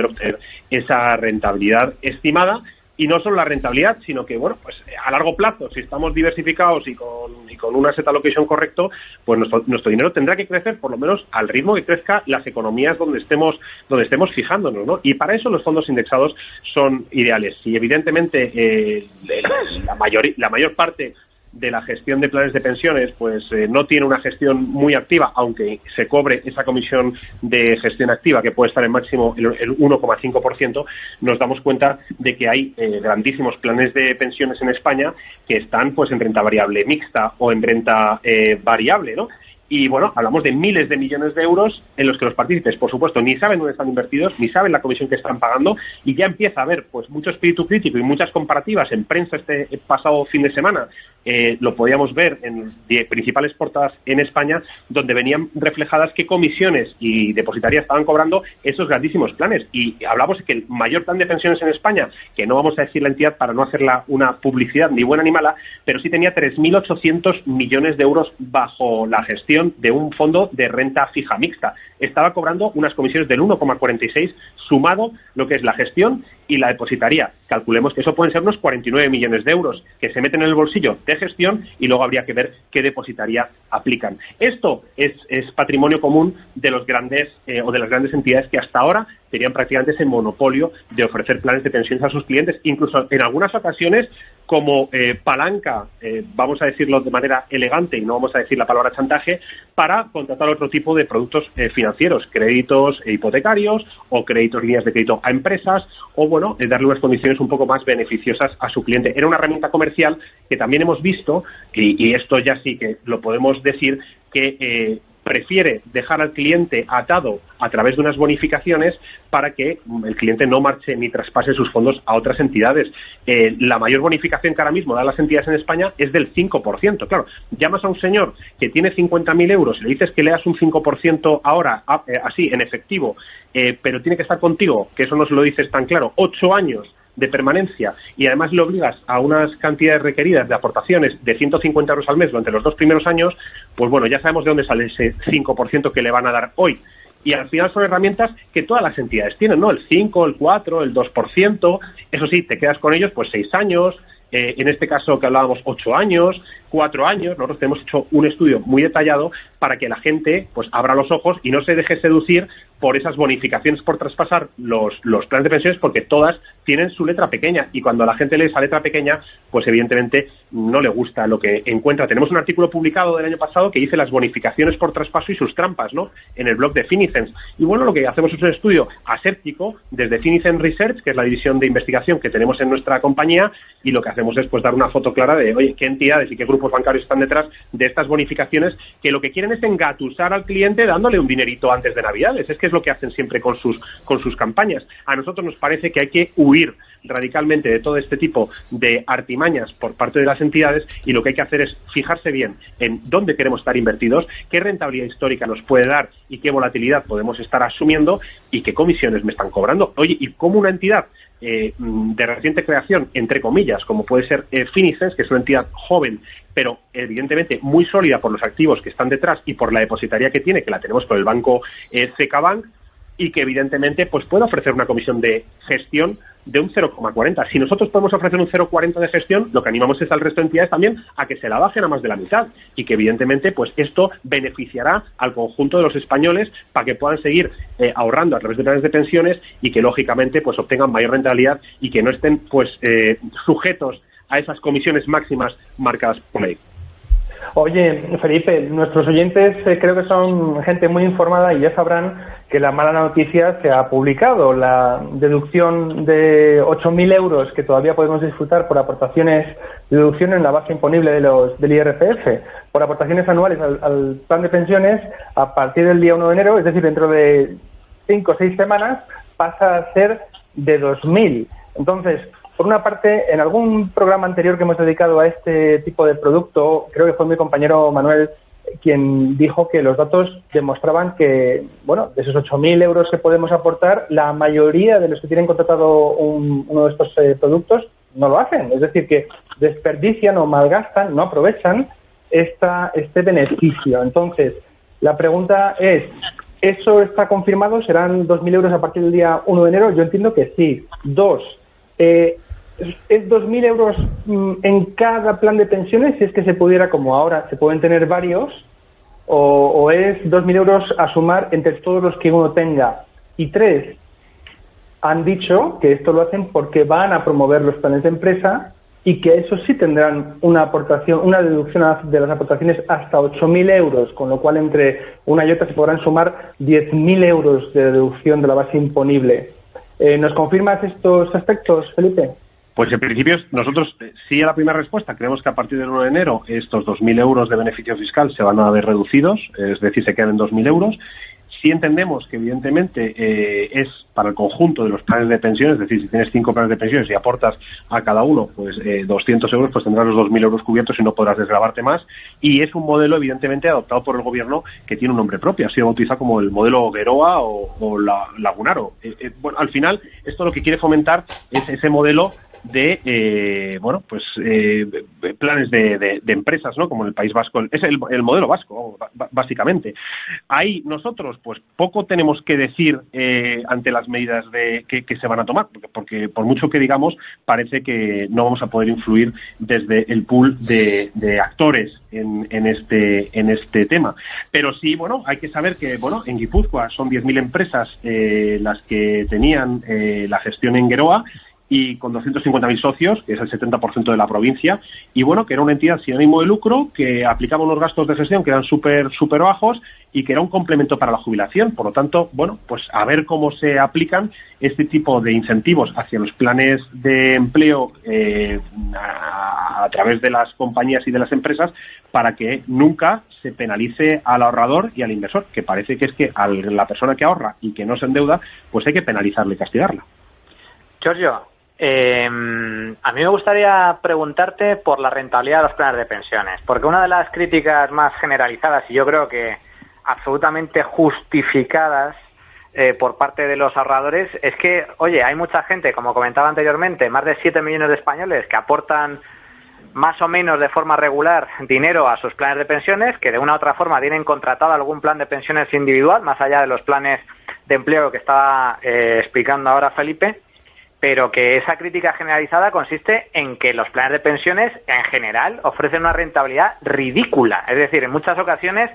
obtener esa rentabilidad estimada. Y no solo la rentabilidad, sino que, bueno, pues a largo plazo, si estamos diversificados y con un asset allocation correcto, pues nuestro dinero tendrá que crecer por lo menos al ritmo que crezca las economías donde estemos fijándonos, ¿no? Y para eso los fondos indexados son ideales. Y evidentemente la mayor parte de la gestión de planes de pensiones pues no tiene una gestión muy activa, aunque se cobre esa comisión de gestión activa que puede estar en máximo el 1,5%, nos damos cuenta de que hay grandísimos planes de pensiones en España que están pues en renta variable mixta o en renta variable, ¿no? Y bueno, hablamos de miles de millones de euros en los que los partícipes, por supuesto, ni saben dónde están invertidos, ni saben la comisión que están pagando, y ya empieza a haber pues mucho espíritu crítico y muchas comparativas en prensa este pasado fin de semana lo podíamos ver en principales portadas en España, donde venían reflejadas qué comisiones y depositarías estaban cobrando esos grandísimos planes. Y hablamos de que el mayor plan de pensiones en España, que no vamos a decir la entidad para no hacerla una publicidad ni buena ni mala, pero sí tenía 3.800 millones de euros bajo la gestión de un fondo de renta fija mixta. Estaba cobrando unas comisiones del 1,46 sumado lo que es la gestión y la depositaría. Calculemos que eso pueden ser unos 49 millones de euros que se meten en el bolsillo de gestión y luego habría que ver qué depositaría aplican. Esto es patrimonio común de los grandes o de las grandes entidades que hasta ahora tenían prácticamente ese monopolio de ofrecer planes de pensiones a sus clientes, incluso en algunas ocasiones como palanca, vamos a decirlo de manera elegante y no vamos a decir la palabra chantaje, para contratar otro tipo de productos financieros, créditos hipotecarios o créditos, líneas de crédito a empresas, o bueno, darle unas condiciones un poco más beneficiosas a su cliente. Era una herramienta comercial que también hemos visto, y esto ya sí que lo podemos decir, que prefiere dejar al cliente atado a través de unas bonificaciones para que el cliente no marche ni traspase sus fondos a otras entidades. La mayor bonificación que ahora mismo dan las entidades en España es del 5%. Claro, llamas a un señor que tiene 50.000 euros y le dices que le das un 5% ahora, así, en efectivo, pero tiene que estar contigo, que eso no se lo dices tan claro, 8 años de permanencia, y además le obligas a unas cantidades requeridas de aportaciones de 150 euros al mes durante los 2 primeros años, pues bueno, ya sabemos de dónde sale ese 5% que le van a dar hoy. Y al final son herramientas que todas las entidades tienen, ¿no? El 5, el 4, el 2%, eso sí, te quedas con ellos pues 6 años, en este caso que hablábamos 8 años, 4 años. Nosotros hemos hecho un estudio muy detallado para que la gente pues abra los ojos y no se deje seducir por esas bonificaciones por traspasar los planes de pensiones, porque todas tienen su letra pequeña, y cuando la gente lee esa letra pequeña, pues evidentemente no le gusta lo que encuentra. Tenemos un artículo publicado del año pasado que dice las bonificaciones por traspaso y sus trampas, ¿no?, en el blog de Finicens. Y bueno, lo que hacemos es un estudio aséptico desde Finicens Research, que es la división de investigación que tenemos en nuestra compañía, y lo que hacemos es pues dar una foto clara de, oye, qué entidades y qué grupos bancarios están detrás de estas bonificaciones, que lo que quieren es engatusar al cliente dándole un dinerito antes de Navidades. Es que es lo que hacen siempre con sus campañas. A nosotros nos parece que hay que huir radicalmente de todo este tipo de artimañas por parte de las entidades, y lo que hay que hacer es fijarse bien en dónde queremos estar invertidos, qué rentabilidad histórica nos puede dar y qué volatilidad podemos estar asumiendo y qué comisiones me están cobrando. Oye, y cómo una entidad de reciente creación, entre comillas, como puede ser Finicens, que es una entidad joven, pero evidentemente muy sólida por los activos que están detrás y por la depositaría que tiene, que la tenemos con el banco CK Bank, y que evidentemente pues puede ofrecer una comisión de gestión de un 0,40. Si nosotros podemos ofrecer un 0,40 de gestión, lo que animamos es al resto de entidades también a que se la bajen a más de la mitad, y que evidentemente pues esto beneficiará al conjunto de los españoles para que puedan seguir ahorrando a través de planes de pensiones, y que lógicamente pues obtengan mayor rentabilidad y que no estén pues sujetos a esas comisiones máximas marcadas por ley. Oye, Felipe, nuestros oyentes creo que son gente muy informada y ya sabrán que la mala noticia se ha publicado. La deducción de 8.000 euros que todavía podemos disfrutar por aportaciones, deducción en la base imponible del IRPF, por aportaciones anuales al plan de pensiones, a partir del día 1 de enero, es decir, dentro de 5 o 6 semanas, pasa a ser de 2.000. Entonces, por una parte, en algún programa anterior que hemos dedicado a este tipo de producto, creo que fue mi compañero Manuel quien dijo que los datos demostraban que, bueno, de esos 8.000 euros que podemos aportar, la mayoría de los que tienen contratado uno de estos productos no lo hacen. Es decir, que desperdician o malgastan, no aprovechan este beneficio. Entonces, la pregunta es, ¿eso está confirmado? ¿Serán 2.000 euros a partir del día 1 de enero? Yo entiendo que sí. 2. ¿Es 2.000 euros en cada plan de pensiones, si es que se pudiera, como ahora se pueden tener varios, o es 2.000 euros a sumar entre todos los que uno tenga? Y 3, han dicho que esto lo hacen porque van a promover los planes de empresa y que eso sí tendrán una aportación, una deducción de las aportaciones hasta 8.000 euros, con lo cual entre una y otra se podrán sumar 10.000 euros de deducción de la base imponible. ¿Nos confirmas estos aspectos, Felipe? Pues en principio nosotros sí a la primera respuesta. Creemos que a partir del 1 de enero estos 2.000 euros de beneficio fiscal se van a ver reducidos, es decir, se quedan en 2.000 euros. Sí entendemos que, evidentemente, es para el conjunto de los planes de pensiones, es decir, si tienes 5 planes de pensiones y aportas a cada uno pues 200 euros, pues tendrás los 2.000 euros cubiertos y no podrás desgravarte más. Y es un modelo, evidentemente, adoptado por el Gobierno que tiene un nombre propio. Ha sido bautizado como el modelo Geroa o Lagunaro. Bueno, al final, esto lo que quiere fomentar es ese modelo de planes de empresas, ¿no? Como en el País Vasco, es el modelo vasco, básicamente. Ahí nosotros, pues poco tenemos que decir ante las medidas que se van a tomar, porque por mucho que digamos, parece que no vamos a poder influir desde el pool de actores en este tema. Pero sí, bueno, hay que saber que, bueno, en Guipúzcoa son 10.000 empresas las que tenían la gestión en Geroa, y con 250.000 socios, que es el 70% de la provincia, y bueno, que era una entidad sin ánimo de lucro, que aplicaba unos gastos de gestión que eran súper bajos y que era un complemento para la jubilación. Por lo tanto, bueno, pues a ver cómo se aplican este tipo de incentivos hacia los planes de empleo a través de las compañías y de las empresas, para que nunca se penalice al ahorrador y al inversor, que parece que es que a la persona que ahorra y que no se endeuda, pues hay que penalizarle y castigarla. Giorgio, a mí me gustaría preguntarte por la rentabilidad de los planes de pensiones, porque una de las críticas más generalizadas y yo creo que absolutamente justificadas por parte de los ahorradores es que, oye, hay mucha gente, como comentaba anteriormente, más de 7 millones de españoles que aportan más o menos de forma regular dinero a sus planes de pensiones, que de una u otra forma tienen contratado algún plan de pensiones individual, más allá de los planes de empleo que estaba explicando ahora Felipe, pero que esa crítica generalizada consiste en que los planes de pensiones en general ofrecen una rentabilidad ridícula. Es decir, en muchas ocasiones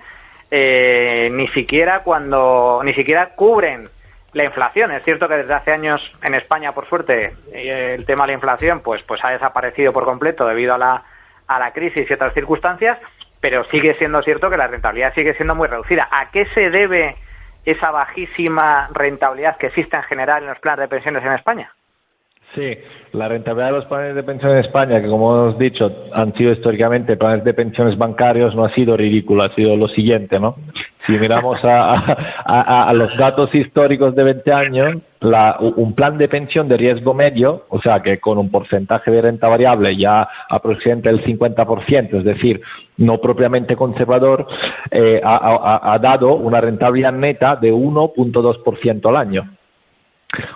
ni siquiera cubren la inflación. Es cierto que desde hace años en España, por suerte, el tema de la inflación pues ha desaparecido por completo debido a la crisis y otras circunstancias, pero sigue siendo cierto que la rentabilidad sigue siendo muy reducida. ¿A qué se debe esa bajísima rentabilidad que existe en general en los planes de pensiones en España? Sí, la rentabilidad de los planes de pensión en España, que como hemos dicho, han sido históricamente planes de pensiones bancarios, no ha sido ridícula, ha sido lo siguiente, ¿no? Si miramos a los datos históricos de 20 años, un plan de pensión de riesgo medio, o sea, que con un porcentaje de renta variable ya aproximadamente el 50%, es decir, no propiamente conservador, ha dado una rentabilidad neta de 1.2% al año.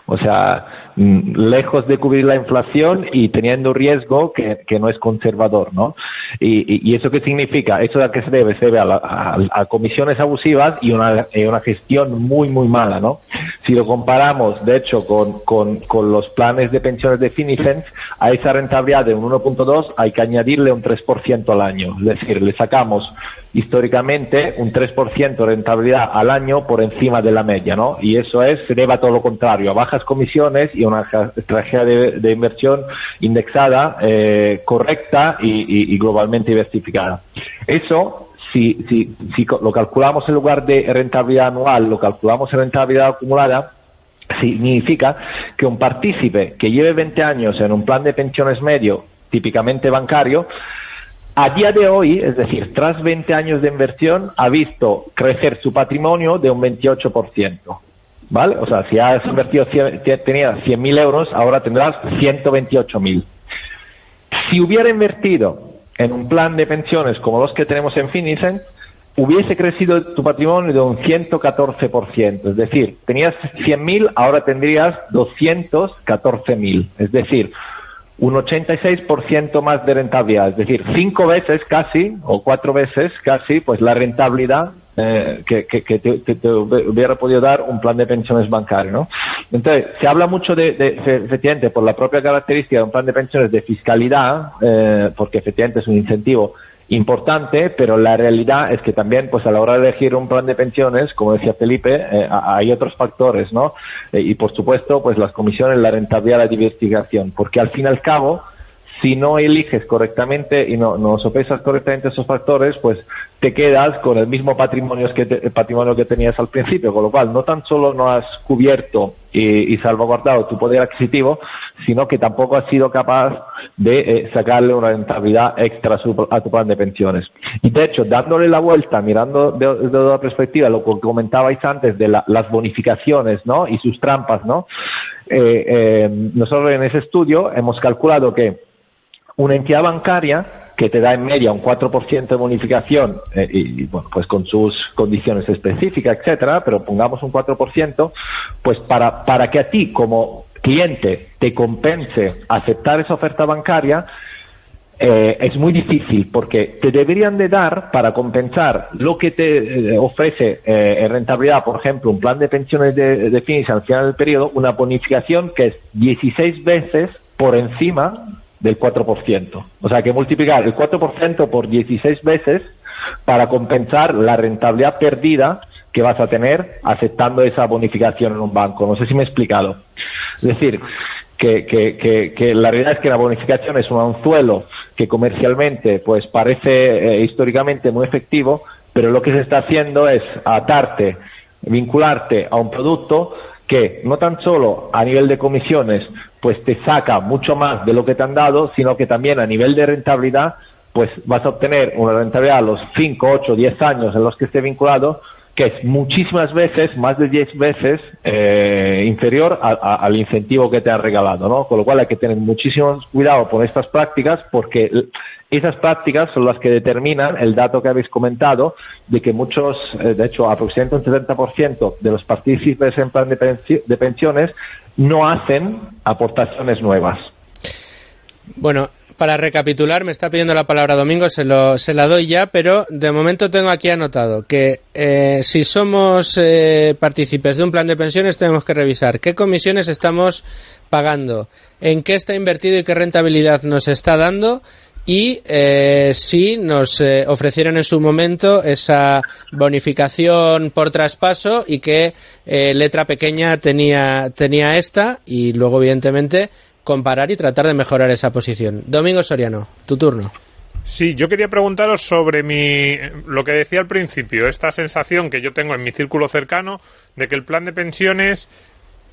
O sea, lejos de cubrir la inflación y teniendo riesgo que no es conservador, ¿no? ¿Y eso qué significa? ¿Eso a qué se debe? Se debe a comisiones abusivas y una gestión muy, muy mala, ¿no? Si lo comparamos, de hecho, con los planes de pensiones de Finicens, a esa rentabilidad de un 1.2 hay que añadirle un 3% al año. Es decir, le sacamos históricamente un 3% de rentabilidad al año por encima de la media, ¿no? Y eso se debe a todo lo contrario, a bajas comisiones y una estrategia de inversión indexada, correcta y globalmente diversificada. Eso, si lo calculamos en lugar de rentabilidad anual, lo calculamos en rentabilidad acumulada, significa que un partícipe que lleve 20 años en un plan de pensiones medio, típicamente bancario, a día de hoy, es decir, tras 20 años de inversión, ha visto crecer su patrimonio de un 28%. ¿Vale? O sea, si has invertido, tenías 100.000 euros, ahora tendrás 128.000. Si hubiera invertido en un plan de pensiones como los que tenemos en Finicens, hubiese crecido tu patrimonio de un 114%. Es decir, tenías 100.000, ahora tendrías 214.000. Es decir, un 86% más de rentabilidad, es decir, 5 veces casi, o 4 veces casi, pues la rentabilidad que te hubiera podido dar un plan de pensiones bancario, ¿no? Entonces, se habla mucho efectivamente, por la propia característica de un plan de pensiones de fiscalidad, porque efectivamente es un incentivo importante, pero la realidad es que también, pues a la hora de elegir un plan de pensiones, como decía Felipe, hay otros factores, ¿no? Y por supuesto, pues las comisiones, la rentabilidad, la diversificación, porque al fin y al cabo, si no eliges correctamente y no sopesas correctamente esos factores, pues te quedas con el mismo patrimonio que tenías al principio, con lo cual no tan solo no has cubierto y salvaguardado tu poder adquisitivo, sino que tampoco has sido capaz de sacarle una rentabilidad extra a tu plan de pensiones. Y de hecho, dándole la vuelta, mirando desde la perspectiva, lo que comentabais antes de las bonificaciones, ¿no? Y sus trampas, ¿no? Nosotros en ese estudio hemos calculado que una entidad bancaria que te da en media un 4% de bonificación y bueno, pues con sus condiciones específicas, etcétera, pero pongamos un 4%, pues para que a ti como cliente te compense aceptar esa oferta bancaria, es muy difícil, porque te deberían de dar, para compensar lo que te ofrece en rentabilidad, por ejemplo, un plan de pensiones de Finis al final del periodo, una bonificación que es 16 veces por encima del 4%. O sea, que multiplicar el 4% por 16 veces para compensar la rentabilidad perdida que vas a tener aceptando esa bonificación en un banco. No sé si me he explicado. Es decir, que la realidad es que la bonificación es un anzuelo que comercialmente pues parece históricamente muy efectivo, pero lo que se está haciendo es atarte, vincularte a un producto que no tan solo a nivel de comisiones pues te saca mucho más de lo que te han dado, sino que también a nivel de rentabilidad pues vas a obtener una rentabilidad a los 5, 8, 10 años en los que esté vinculado, que es muchísimas veces, más de 10 veces inferior al incentivo que te han regalado, ¿no? Con lo cual hay que tener muchísimo cuidado con estas prácticas, porque esas prácticas son las que determinan el dato que habéis comentado, de que muchos, de hecho aproximadamente un 70% de los partícipes en plan de pensiones no hacen aportaciones nuevas. Bueno, para recapitular, me está pidiendo la palabra Domingo, se la doy ya, pero de momento tengo aquí anotado que si somos partícipes de un plan de pensiones tenemos que revisar qué comisiones estamos pagando, en qué está invertido y qué rentabilidad nos está dando, y si nos ofrecieran en su momento esa bonificación por traspaso y qué letra pequeña tenía esta, y luego evidentemente comparar y tratar de mejorar esa posición. Domingo Soriano, tu turno. Sí, yo quería preguntaros sobre lo que decía al principio, esta sensación que yo tengo en mi círculo cercano de que el plan de pensiones,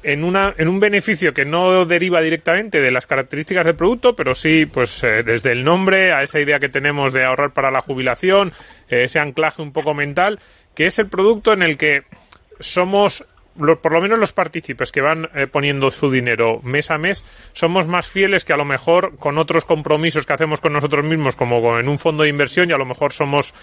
en un beneficio que no deriva directamente de las características del producto, pero sí pues desde el nombre a esa idea que tenemos de ahorrar para la jubilación, ese anclaje un poco mental, que es el producto en el que somos, por lo menos los partícipes que van poniendo su dinero mes a mes, somos más fieles que a lo mejor con otros compromisos que hacemos con nosotros mismos, como en un fondo de inversión, y a lo mejor somos,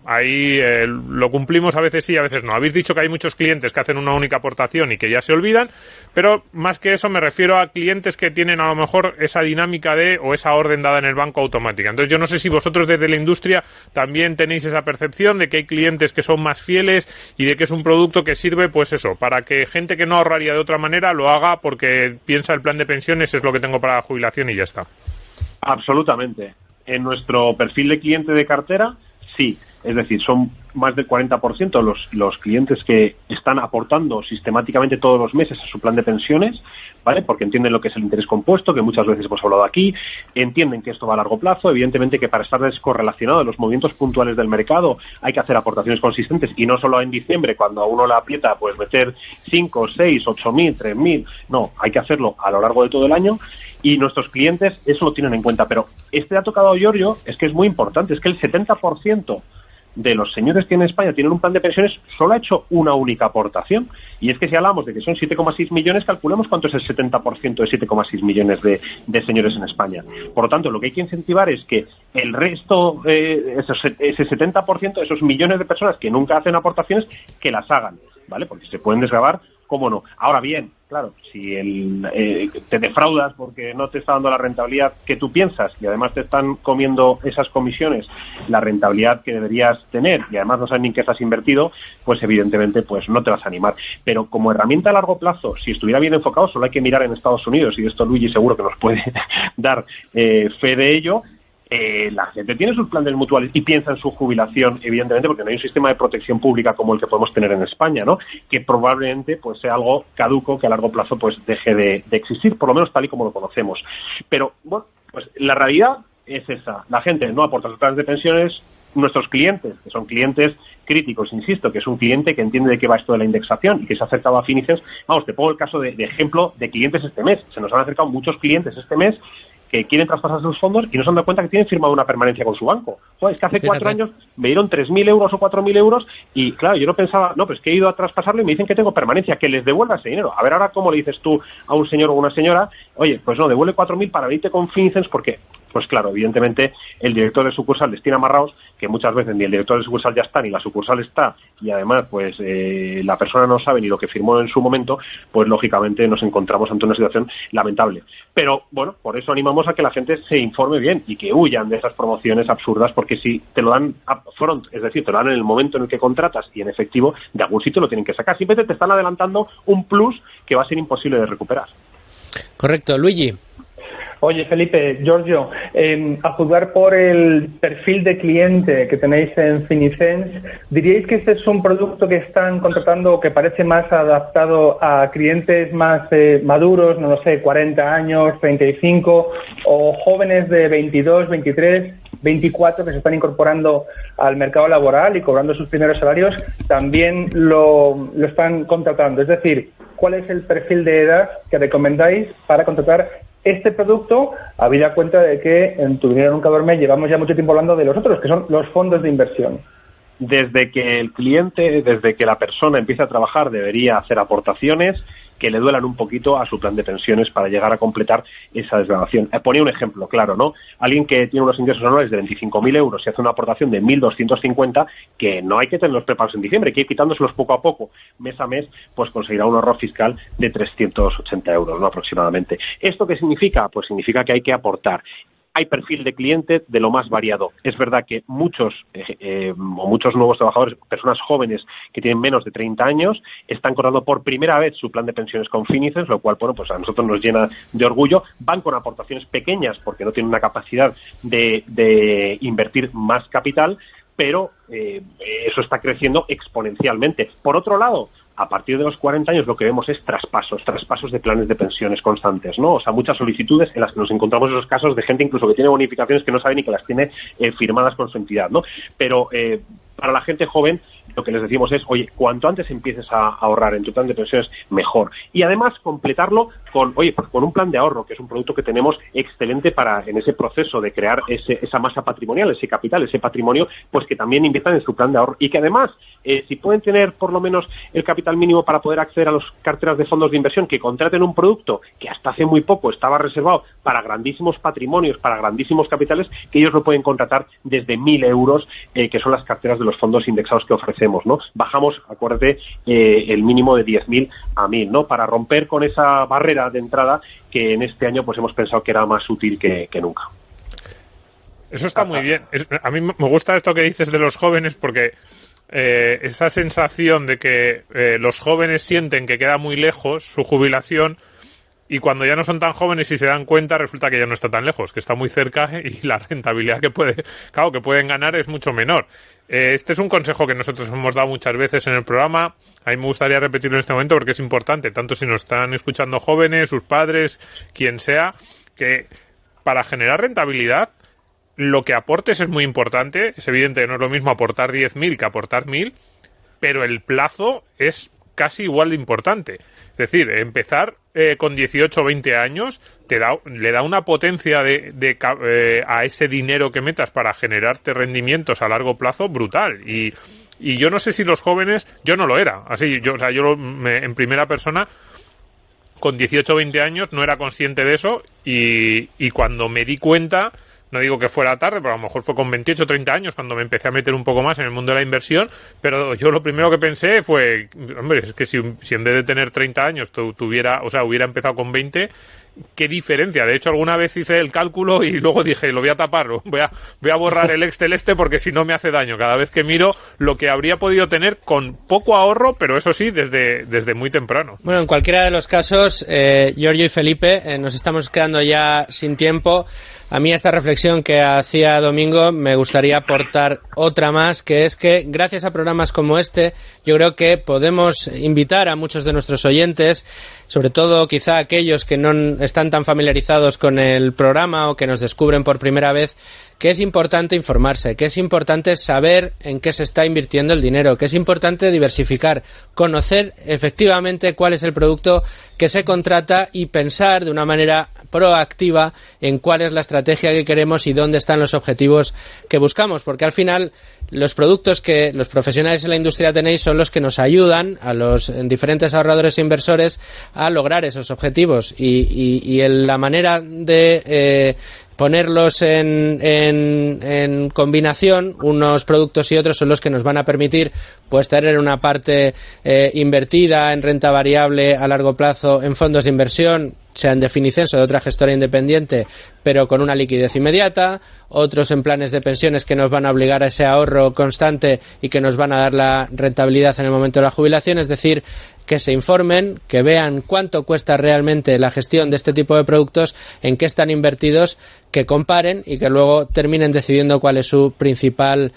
ahí lo cumplimos a veces sí, a veces no. Habéis dicho que hay muchos clientes que hacen una única aportación y que ya se olvidan, pero más que eso me refiero a clientes que tienen a lo mejor esa dinámica o esa orden dada en el banco automática. Entonces yo no sé si vosotros desde la industria también tenéis esa percepción de que hay clientes que son más fieles y de que es un producto que sirve pues eso, para que gente que no ahorraría de otra manera lo haga porque piensa el plan de pensiones es lo que tengo para la jubilación y ya está. Absolutamente. En nuestro perfil de cliente de cartera, sí. Es decir, son más del 40% los clientes que están aportando sistemáticamente todos los meses a su plan de pensiones, ¿vale? Porque entienden lo que es el interés compuesto, que muchas veces hemos hablado aquí, entienden que esto va a largo plazo, evidentemente que para estar descorrelacionado de los movimientos puntuales del mercado hay que hacer aportaciones consistentes, y no solo en diciembre, cuando a uno le aprieta pues meter 5, 6, 8.000, 3.000, no, hay que hacerlo a lo largo de todo el año, y nuestros clientes eso lo tienen en cuenta. Pero este dato que ha dado Giorgio es que es muy importante, es que el 70% de los señores que en España tienen un plan de pensiones solo ha hecho una única aportación. Y es que si hablamos de que son 7,6 millones, calculemos cuánto es el 70% de 7,6 millones de señores en España. Por lo tanto, lo que hay que incentivar es que el resto, ese 70% de esos millones de personas que nunca hacen aportaciones, que las hagan, ¿vale? Porque se pueden desgravar, cómo no. Ahora bien, claro, si te defraudas porque no te está dando la rentabilidad que tú piensas y además te están comiendo esas comisiones la rentabilidad que deberías tener y además no sabes ni qué estás invertido, pues evidentemente pues no te vas a animar. Pero como herramienta a largo plazo, si estuviera bien enfocado, solo hay que mirar en Estados Unidos, y de esto Luigi seguro que nos puede dar fe de ello. la gente tiene sus planes mutuales y piensa en su jubilación, evidentemente, porque no hay un sistema de protección pública como el que podemos tener en España, ¿no? Que probablemente pues sea algo caduco que a largo plazo pues deje de existir, por lo menos tal y como lo conocemos. Pero, bueno, pues la realidad es esa. La gente no aporta sus planes de pensiones. Nuestros clientes, que son clientes críticos, insisto, que es un cliente que entiende de qué va esto de la indexación y que se ha acercado a Finicens. Vamos, te pongo el caso de ejemplo de clientes este mes. Se nos han acercado muchos clientes este mes que quieren traspasar sus fondos y no se han dado cuenta que tienen firmado una permanencia con su banco. Joder, es que hace 4 años me dieron 3.000 euros o 4.000 euros y, claro, yo no pensaba, no, pues que he ido a traspasarlo y me dicen que tengo permanencia, que les devuelva ese dinero. A ver, ahora, ¿cómo le dices tú a un señor o una señora? Oye, pues no, devuelve 4.000 para venirte con Finicens porque, pues claro, evidentemente el director de sucursal les tiene amarrados, que muchas veces ni el director de sucursal ya está, ni la sucursal está, y además, pues la persona no sabe ni lo que firmó en su momento, pues lógicamente nos encontramos ante una situación lamentable. Pero, bueno, por eso animamos a que la gente se informe bien y que huyan de esas promociones absurdas, porque si te lo dan upfront, es decir, te lo dan en el momento en el que contratas y en efectivo, de algún sitio lo tienen que sacar. Simplemente te están adelantando un plus que va a ser imposible de recuperar. Correcto. Luigi. Oye, Felipe, Giorgio, a juzgar por el perfil de cliente que tenéis en Finicens, ¿diríais que este es un producto que están contratando o que parece más adaptado a clientes más maduros, no lo sé, 40 años, 35, o jóvenes de 22, 23, 24 que se están incorporando al mercado laboral y cobrando sus primeros salarios, también lo están contratando? Es decir, ¿cuál es el perfil de edad que recomendáis para contratar este producto, habida cuenta de que en Tu Dinero Nunca Duerme llevamos ya mucho tiempo hablando de los otros, que son los fondos de inversión? Desde que el cliente, desde que la persona empieza a trabajar, debería hacer aportaciones que le duelan un poquito a su plan de pensiones para llegar a completar esa desgravación. Ponía un ejemplo, claro, ¿no? Alguien que tiene unos ingresos anuales de 25.000 euros y hace una aportación de 1.250, que no hay que tenerlos preparados en diciembre, que ir quitándoselos poco a poco, mes a mes, pues conseguirá un ahorro fiscal de 380 euros, ¿no? Aproximadamente. ¿Esto qué significa? Pues significa que hay que aportar. Hay perfil de cliente de lo más variado. Es verdad que muchos nuevos trabajadores, personas jóvenes que tienen menos de 30 años, están cobrando por primera vez su plan de pensiones con Finicens, lo cual, bueno, pues a nosotros nos llena de orgullo. Van con aportaciones pequeñas porque no tienen una capacidad de invertir más capital, pero eso está creciendo exponencialmente. Por otro lado, a partir de los 40 años lo que vemos es traspasos de planes de pensiones constantes, ¿no? O sea, muchas solicitudes en las que nos encontramos esos casos de gente incluso que tiene bonificaciones que no sabe ni que las tiene firmadas con su entidad, ¿no? Pero para la gente joven lo que les decimos es, oye, cuanto antes empieces a ahorrar en tu plan de pensiones, mejor. Y además completarlo con un plan de ahorro, que es un producto que tenemos excelente para, en ese proceso de crear esa masa patrimonial, ese capital, ese patrimonio, pues que también inviertan en su plan de ahorro. Y que además, si pueden tener por lo menos el capital mínimo para poder acceder a las carteras de fondos de inversión, que contraten un producto que hasta hace muy poco estaba reservado para grandísimos patrimonios, para grandísimos capitales, que ellos lo pueden contratar desde 1.000 euros, que son las carteras de los fondos indexados que ofrecemos, ¿no? Bajamos, acuérdate, el mínimo de 10.000 a 1.000, ¿no? Para romper con esa barrera de entrada que en este año pues hemos pensado que era más útil que nunca. Eso está muy bien. A mí me gusta esto que dices de los jóvenes porque esa sensación de que los jóvenes sienten que queda muy lejos su jubilación, y cuando ya no son tan jóvenes y se dan cuenta, resulta que ya no está tan lejos, que está muy cerca y la rentabilidad que pueden ganar es mucho menor. Este es un consejo que nosotros hemos dado muchas veces en el programa. A mí me gustaría repetirlo en este momento porque es importante, tanto si nos están escuchando jóvenes, sus padres, quien sea, que para generar rentabilidad lo que aportes es muy importante. Es evidente que no es lo mismo aportar 10.000 que aportar 1.000, pero el plazo es casi igual de importante. Es decir, empezar con 18 o 20 años le da una potencia a ese dinero que metas para generarte rendimientos a largo plazo brutal. Y yo no sé si los jóvenes, yo no lo era, así, en primera persona, con 18 o 20 años no era consciente de eso y cuando me di cuenta, no digo que fuera tarde, pero a lo mejor fue con 28 o 30 años cuando me empecé a meter un poco más en el mundo de la inversión, pero yo lo primero que pensé fue, hombre, es que si en vez de tener 30 años hubiera empezado con 20, ¿qué diferencia? De hecho, alguna vez hice el cálculo y luego dije, lo voy a tapar, voy a borrar el Excel porque si no me hace daño cada vez que miro lo que habría podido tener con poco ahorro, pero eso sí, desde muy temprano. Bueno, en cualquiera de los casos, Giorgio y Felipe, nos estamos quedando ya sin tiempo. A mí esta reflexión que hacía Domingo me gustaría aportar otra más, que es que gracias a programas como este yo creo que podemos invitar a muchos de nuestros oyentes, sobre todo quizá aquellos que no están tan familiarizados con el programa o que nos descubren por primera vez, que es importante informarse, que es importante saber en qué se está invirtiendo el dinero, que es importante diversificar, conocer efectivamente cuál es el producto que se contrata y pensar de una manera proactiva en cuál es la estrategia que queremos y dónde están los objetivos que buscamos, porque al final los productos que los profesionales en la industria tenéis son los que nos ayudan a los diferentes ahorradores e inversores a lograr esos objetivos y la manera de ponerlos en combinación, unos productos y otros, son los que nos van a permitir pues tener una parte invertida en renta variable a largo plazo en fondos de inversión, sea en Finicens o de otra gestora independiente, pero con una liquidez inmediata, otros en planes de pensiones que nos van a obligar a ese ahorro constante y que nos van a dar la rentabilidad en el momento de la jubilación, es decir, que se informen, que vean cuánto cuesta realmente la gestión de este tipo de productos, en qué están invertidos, que comparen y que luego terminen decidiendo cuál es su principal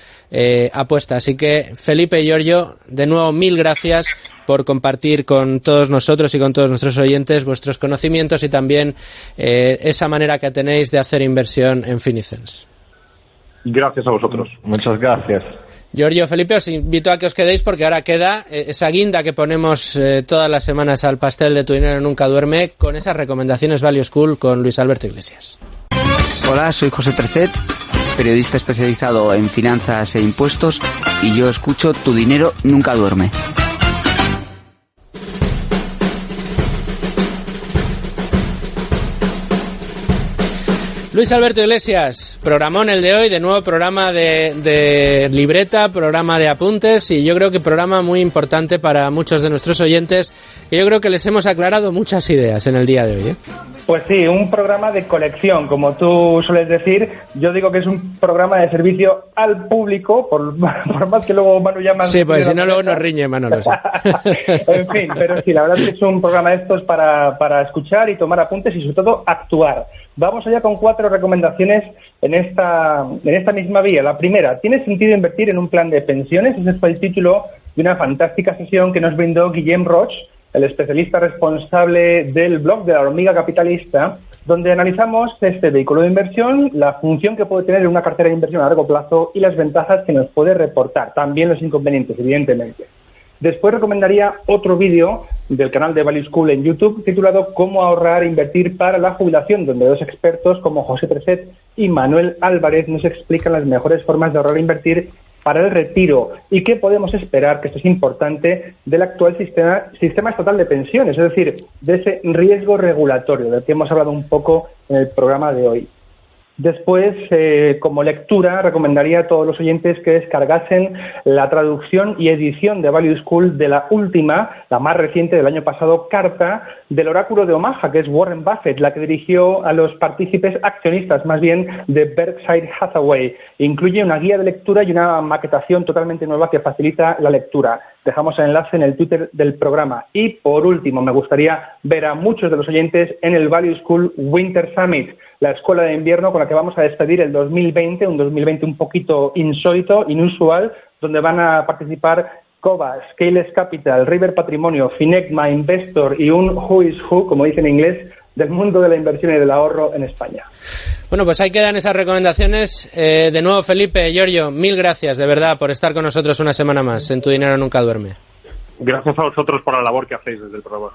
apuesta. Así que, Felipe y Giorgio, de nuevo, mil gracias por compartir con todos nosotros y con todos nuestros oyentes vuestros conocimientos y también esa manera que tenéis de hacer inversión en Finicens. Gracias a vosotros. Muchas gracias. Giorgio, Felipe, os invito a que os quedéis porque ahora queda esa guinda que ponemos todas las semanas al pastel de Tu Dinero Nunca Duerme con esas recomendaciones Value School con Luis Alberto Iglesias. Hola, soy José Trecet, periodista especializado en finanzas e impuestos, y yo escucho Tu Dinero Nunca Duerme. Luis Alberto Iglesias, programón el de hoy, de nuevo programa de libreta, programa de apuntes y yo creo que programa muy importante para muchos de nuestros oyentes, que yo creo que les hemos aclarado muchas ideas en el día de hoy, ¿eh? Pues sí, un programa de colección, como tú sueles decir. Yo digo que es un programa de servicio al público, por más que luego Manu llama... Sí, pues si no luego nos riñe Manolo. En fin, pero sí, la verdad es que es un programa de estos para escuchar y tomar apuntes y sobre todo actuar. Vamos allá con 4 recomendaciones en esta misma vía. La primera, ¿tiene sentido invertir en un plan de pensiones? Ese fue el título de una fantástica sesión que nos brindó Guillem Roch, el especialista responsable del blog de La Hormiga Capitalista, donde analizamos este vehículo de inversión, la función que puede tener en una cartera de inversión a largo plazo y las ventajas que nos puede reportar, también los inconvenientes, evidentemente. Después recomendaría otro vídeo del canal de Value School en YouTube titulado Cómo ahorrar e invertir para la jubilación, donde 2 expertos como José Trecet y Manuel Álvarez nos explican las mejores formas de ahorrar e invertir para el retiro y qué podemos esperar, que esto es importante, del actual sistema estatal de pensiones, es decir, de ese riesgo regulatorio del que hemos hablado un poco en el programa de hoy. Después, como lectura, recomendaría a todos los oyentes que descargasen la traducción y edición de Value School de la última, la más reciente del año pasado, carta del oráculo de Omaha, que es Warren Buffett, la que dirigió a los partícipes accionistas, más bien de Berkshire Hathaway. Incluye una guía de lectura y una maquetación totalmente nueva que facilita la lectura. Dejamos el enlace en el Twitter del programa. Y, por último, me gustaría ver a muchos de los oyentes en el Value School Winter Summit, la escuela de invierno con la que vamos a despedir el 2020, un 2020 un poquito insólito, inusual, donde van a participar Cobas, Scales Capital, River Patrimonio, Finecma, Investor y un Who is Who, como dicen en inglés, del mundo de la inversión y del ahorro en España. Bueno, pues ahí quedan esas recomendaciones. De nuevo, Felipe, Giorgio, mil gracias de verdad por estar con nosotros una semana más en Tu Dinero Nunca Duerme. Gracias a vosotros por la labor que hacéis desde el programa.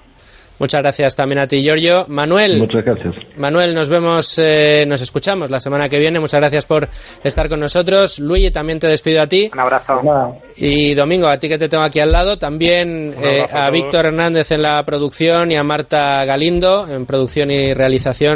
Muchas gracias también a ti, Giorgio. Manuel. Muchas gracias. Manuel, nos vemos, nos escuchamos la semana que viene. Muchas gracias por estar con nosotros. Luigi, también te despido a ti. Un abrazo. Y Domingo, a ti que te tengo aquí al lado. También a Víctor Hernández en la producción y a Marta Galindo en producción y realización.